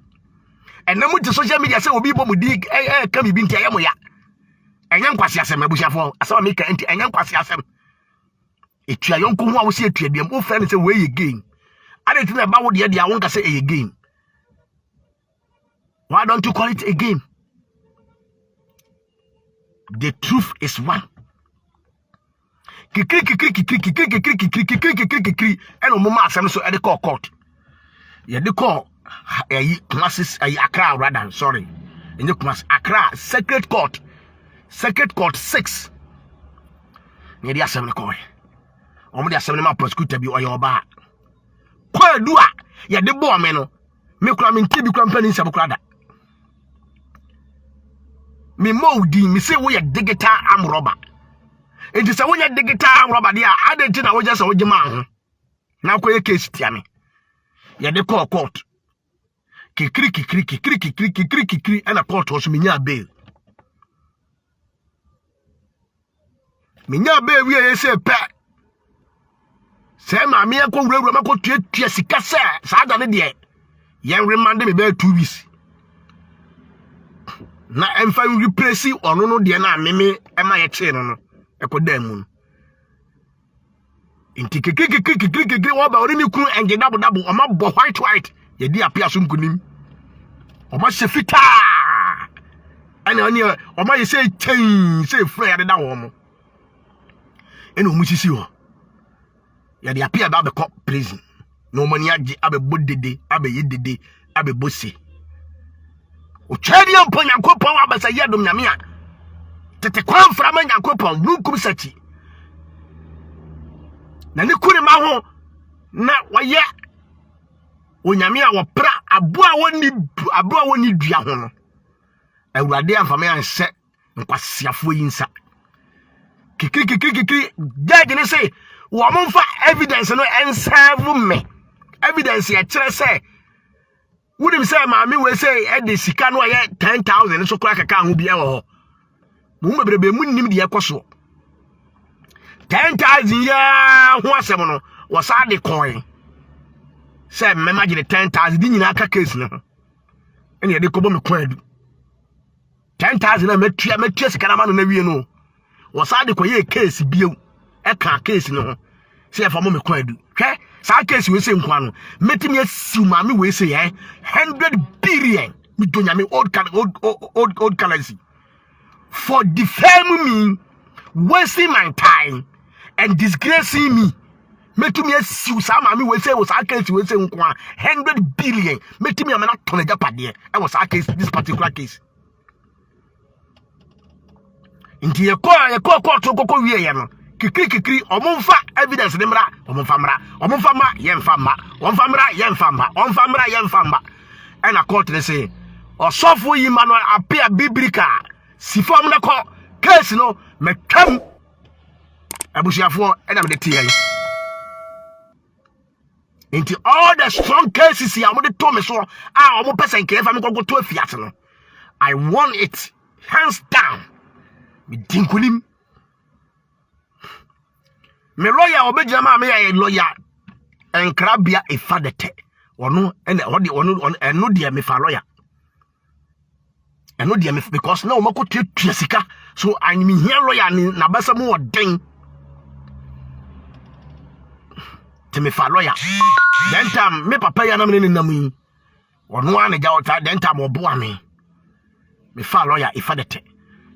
And na mo to social media say obi bo mu dig come bi ntia yamoya. Enya nkwase asem abushafo, asem me ka enti enya nkwase asem. Etua yonko ho a wo se etua biam, wo friend say we again. Ade tina ba wo de dia won ka say again. Why don't you call it a game? The truth is one. Kikri and mama asem so e dey call court. Ye dey call classes Accra rather, sorry. In the class Accra Sacred Court 6. Ye dey asem call. Omo dey asem ma prosecutor bi oyo ba. Kwa dua ye dey bo me no. Me kura me nti bi kura mpani nsem kura da. Me modi me say we digital arm robber. It is a we digital arm robber there. I don't think I was just a man. Now ko case tia me. Ya de call court. Kikri and a court was minya bail. Minya bail we say pe. Say ma me ko wura ma ko tua sika say sa da ne de. Yen remand me be 2 weeks. Na emfa replace ono no de na meme ema ye che no ekoda mu inti kekekekekekeke wo ba ori ni kun enge dabo o ma bo white ye di apia so nkunim o ma se fita ani o ma ye se chen se frɛ ya de da wo mo ene o mu sisi ho ye di apia ba be cop prison no mani agi abe bodede abe yedede abe bosi o chedi ampo nyankopon abasa yedom nyame a tete kwan fra ma nyankopon runkum sachi na ne kuri ma ho na waye o nyame a wo pra aboa woni dua ho no awurade amfame anse nkwasiafo yinsa kikiri judge ne say wo monfa evidence no enserve me evidence ya kire say wouldn't say, Mammy will say, at the Sicano, 10,000 so crack a can who be our Mumma Brebe Munim de Acoso 10,000 years was hardly coin. Say, imagine 10,000 didn't have a case now. And yet they come on coin 10,000 I met Canaman and we know was hardly coin case bill a car case no. Say, for Mummy coin. Okay? Sa case we say nkwano meti me asiu mami we say 100 billion mi donya me old currency for defaming me, wasting my time and disgracing me. Meti me asiu sa mami we say was sa case we say nkwa 100 billion meti me amana tonaja pade e was sa case this particular case inti ye ko wie ye no kikiri omonfa evidence ne mra omonfa ma yemfa ma and a court they say osofo yi ma no appear biblical si form na ko case no metam abusiafo e na me de tie into all the strong cases here mo de to me so omo person ke fa me ko to afiat no I want it hands down me dinkulim. Me lawyer obejama me ya lawyer enkrabia efadete ono ene eno de me fa lawyer eno de me because na o mako tua sika so animi here lawyer ni na basa mu odin te me fa lawyer then time me papa ya na me nam yi ono an ja ota then time obo ame me fa lawyer ifa dete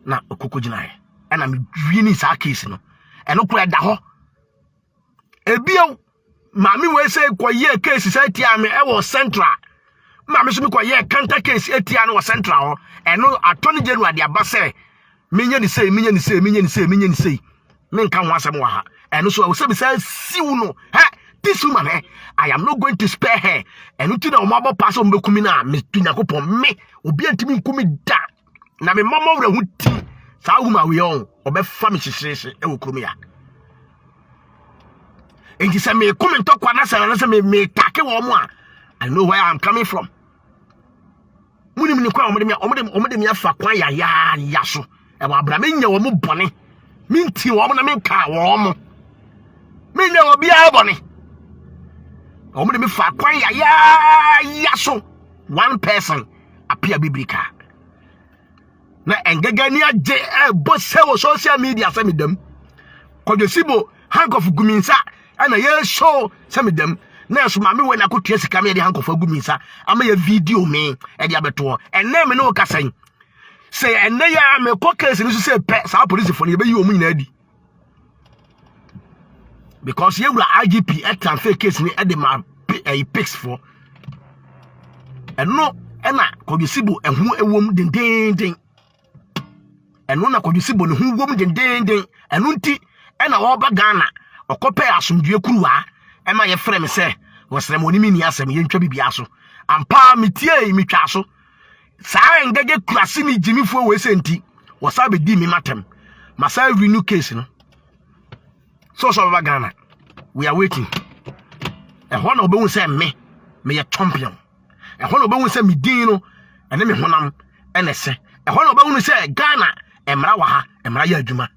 na okoko ginae na me dwi ni sa case no eno kura da ho ebio mami we say koye case say tia me e wo central mami so me koye counter case etia no wo central ho eno attorney general de aba say menye ni say me nka ho asem wa ha eno so wo say be say siwu no this woman I am not going to spare her eno ti na o mabo pass o mbekumi na me tunyakopon me obi antimi nkumi da na me mama wura huti sa woman we on obefa me hyehyehye e wo krom ya enti say me comment to kwa na say me take wo mo a I know where I'm coming from munim ni kwa omde me afa kwa ya so e wa bra me nya wo mo bone minti wo mo na me ka wo mo me nya wo bia bone omde me fa kwa ya so one person appear biblical na engagani aje boss wo social media say me dem kodosibo hank of guminsa ana ye show say me dem na so ma me we na kotua sika me de hank of guminsa ama ya video me e de abeto enne me no kasan say enne ya me case ni so say pe sa police for ne be yi o mu nyina di because ye wura IGP e transfer case ni e de ma pics for eno na kodosibo ehu ewom dendenden eno na kodosibo ne hu wom dendenden eno nti ena wo ba Ghana okope asomdue kuruwa ema ye frɛ me sɛ wɔsrɛmoni mi ni asɛm ye ntwa bibia so ampa metie mi twa so saa ngege klase ni jimifo we senti wɔsa be di mi matem masa renew case no so ba Ghana we are waiting ehɔ na obehu sɛ me ye champion ehɔ na obehu sɛ me din no ene me honam ene sɛ ehɔ na obehu sɛ Ghana emra wa ha emra ya adwuma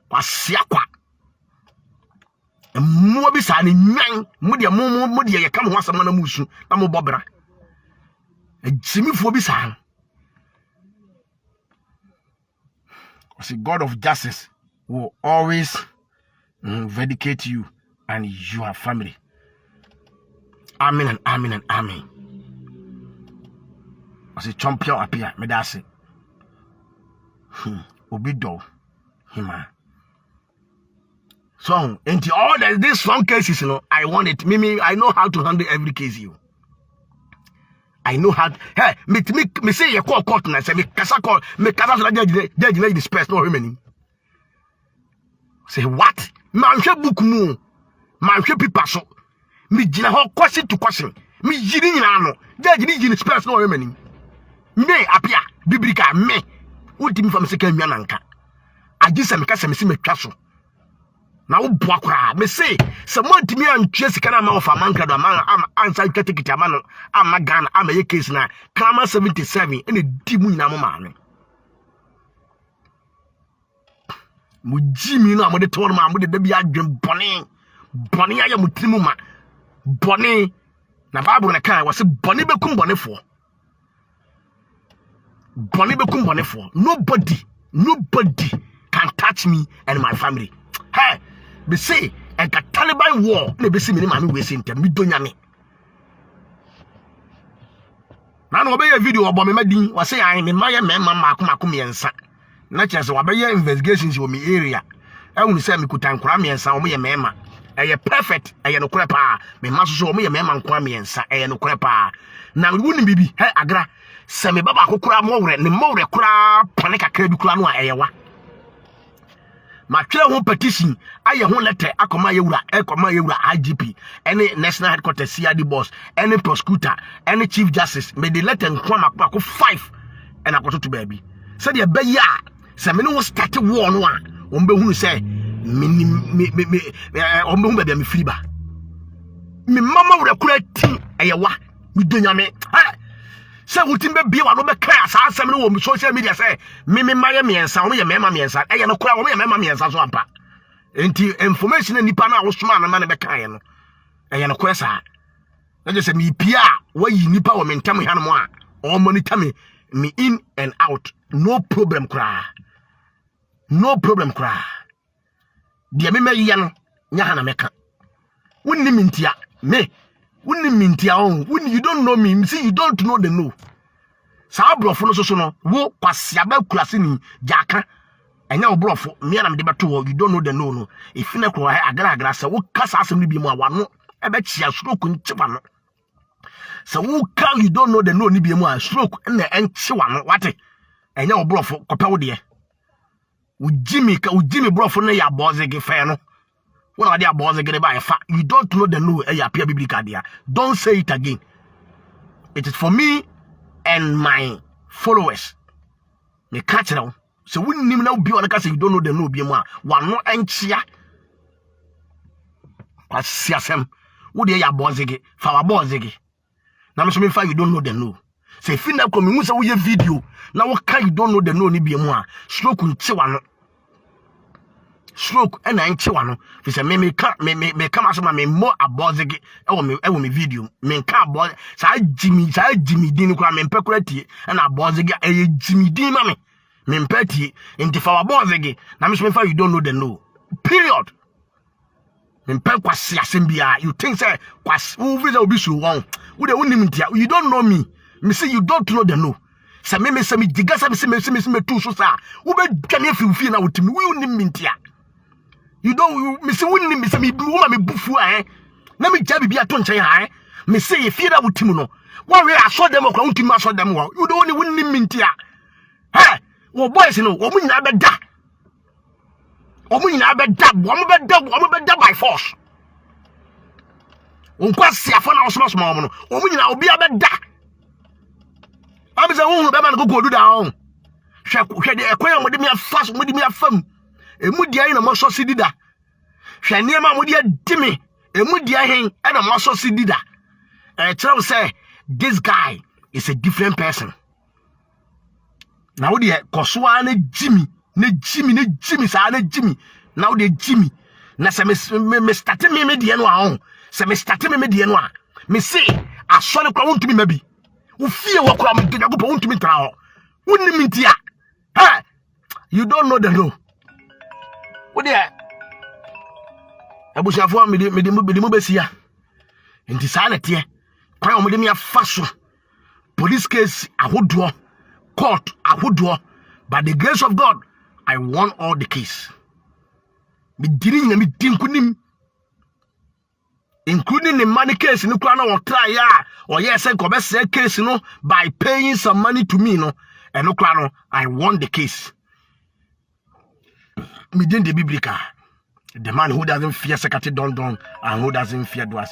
kwasiakwa mo bi sa ne nwan mo de ye kam ho asam na musu na mo bobra ejimifo bi sa the God of justice will always vindicate you and your family. Amen and amen and amen. As a champion appear me da say obido hima. So, into all these strong cases, I want it. Mimi, I know how to handle every case. I know how. Hey, me say you call court na say me kasa call me kasa so judge disperse no remaining. Say what? Man hwe book mu. Man hwe paper so. Me gina ho question to question. Me yiri nyina no. Judge ni disperse no remaining. Me apia biblical me. Wodi fam seka nwa nanka. Agisa me kasa me si metwa so. Na wo boa kra me say se montimi antwe sika na ma ofa manka do ma ansa tikiti ama no ama Ghana ama ye case na Krama 77 ene di mu nyina mo ma no mu jimi no amode to no ma amode da bi adwen bone aye mutimu ma bone na Bible na kai wose bone bekum bonefo nobody can touch me and my family. Hey, be say a Taliban war ne be see me mami we sente me donya me na no be video obo me madin wa say ai me maye me mama akoma yensa na chese wa be investigations wo me area ehunu say me kutankura me yensa wo me mema eye perfect eye no kore pa me maso so wo me mema nkwa me yensa eye no kore pa na wuni bibi he agra se me baba akokura mo wure ne mo wure kura pone kakra bi kura no a eye wa ma twa ho petition aye ho letter akoma yewura IGP any national headquarters CID boss any prosecutor any chief justice me the letter nkwa makwa 5 and akoto to baby said ye be ya se me no start war no a o mbe hunu say me o mbe hunu be me free ba me mama wura kura tin aye wa me donya me say wutim be bia wa no be kra sa asem no wo social media say me maye miensa wo ye mema miensa eye no kra wo ye mema miensa so ampa enti information nipa na wo soma na ma ne be kan ye no eye no kra sa na je say me pia wa yi nipa wo mentam ha no mo a o monitor me in and out no problem kra dia me maye no nya ha na meka Wouldn't mintia me. Wouldn't mintia on. When you don't know me, see you don't know the no. Sabro for no so no. Wo kwasiaba kulasini jaka. Enya obrofo me na me de beto you don't know the no. If na ko agara say wo kasa asem bi mu awano e be chia stroke nchiwa no. So wo ka you don't know the no ni bi mu a stroke na enchiwa no wate. Enya obrofo kopa wo de. Wo Jimmy brofo na ya bozege fe no. When are they bozege by fa you don't know the no e ya pia biblical dia. Don't say it again. It is for me and my followers. Me catch now. So we nim now be on the you don't know the no be more. One no enchia. Kwasiasem. Wo de ya bozege, fa wa bozege. Na me so me fa you don't know the no. Say fin na come mu say wo ye video. Na wo ka you don't know the no ni be more. Stroke nchi wa no. Stroke and nchi wa no. Fi say me come as me more abozege e wo me video. Me ka aboz sa Jimmy din kwa me pekurati na abozege e Jimmy din ma me. Me mpeti into for abozege. Na me so me fa you don't know the no. Period. You think say you don't know me. Me say you don't know the no. Say me digasa me too so sa. Who be can you feel na with me? We mintia. You don't me say me say me bufu eh. Na me jabi bia to nchen ha eh. Me say you feel that with me no. One way I saw them or continue I saw them. You don't only mintia. Hey, wo boys no, wo mu nyina be da. Omu nyina be da by force. Unkwasi afọ na osoma soma omu no. Omu nyina obi abeda. Abi se hu be ma go do da on. Hwe de ekwan mo de mi afas mo de mi afam. Emu dia yi na mo so sidida. Hwe ne ma mo de adimi. Emu dia hen e na mo so sidida. Tell say this guy is a different person. Now the Koswa ne Jimmy sa ne Jimmy. Now the Jimmy. Na se me start me de no a on. Se me start me de no a. Me say aso ne kwa wontu mi mabi. Wo fie wo kwa me de go wontu mi tra ho. Wonni mi ntia. Ha! You don't know the no. Wo de abushafo me de mo besia. Enti sa na tie. Kwa o me de me afaso. Police case ahodo. Court ahodo. By the grace of God, I won all the case. Me didn't me dinkunim. Including the money case no kwa na try ya or yes and come say case no by paying some money to me no and no kwa no I won the case. Me didn't the biblical. The man who doesn't fear secretary don and who doesn't fear doers.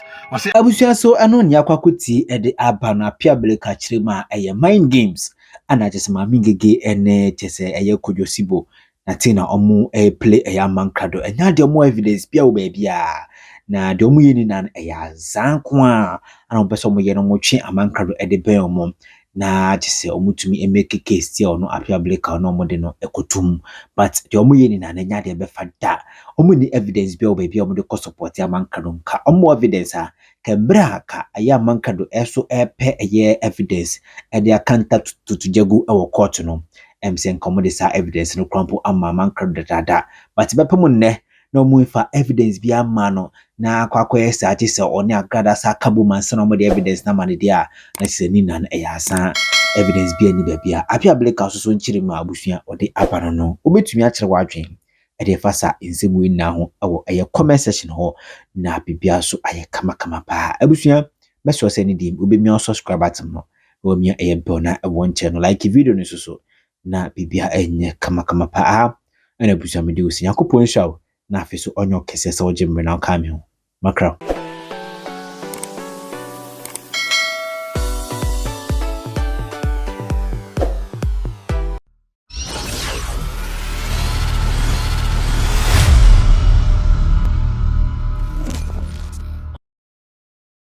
Abusia so ano nya kwakuti e de aba na piabele ka kire ma eye mind games ana jese ma mingege ene jese eye kodosibo na tina omu play eye mankrado enya de omu evidence bia wo ba bia na de omu yini na eye zanko a ana obeso omu ye no mo twe amankrado e de ben omu na jese omu tumi emeke case ti ono apiabele ka no omu de no ekotum but de omu yini na nya de be fada omu ni evidence bia wo ba bia omu de ko support amankrado ka omu evidence a kembra ka aya mankado eso epe eye evidence e de akanta tutujagu e wo court no emsen komode sa evidence no krampo amma mankado dada but bepemu nne no mu ifa evidence bia ma no na kwakwa esa ati se oni agrada sa kabo manse no mo de evidence na mane dia na se ni nan e asa evidence bia ni bia apia bleka so nchiri ma abusua ode abano no obetumi a kire wadwen ede fasa nsemu ina ho awo eye comment section ho na bibia so aye kama pa abusua meso se ni dim obemi subscribe button no wo mi eye bell na e won channel like video ni so na bibia enye kama pa ana abusua me de osi yakopon shaw na afiso onyo kese se oje mre na ka me ho makra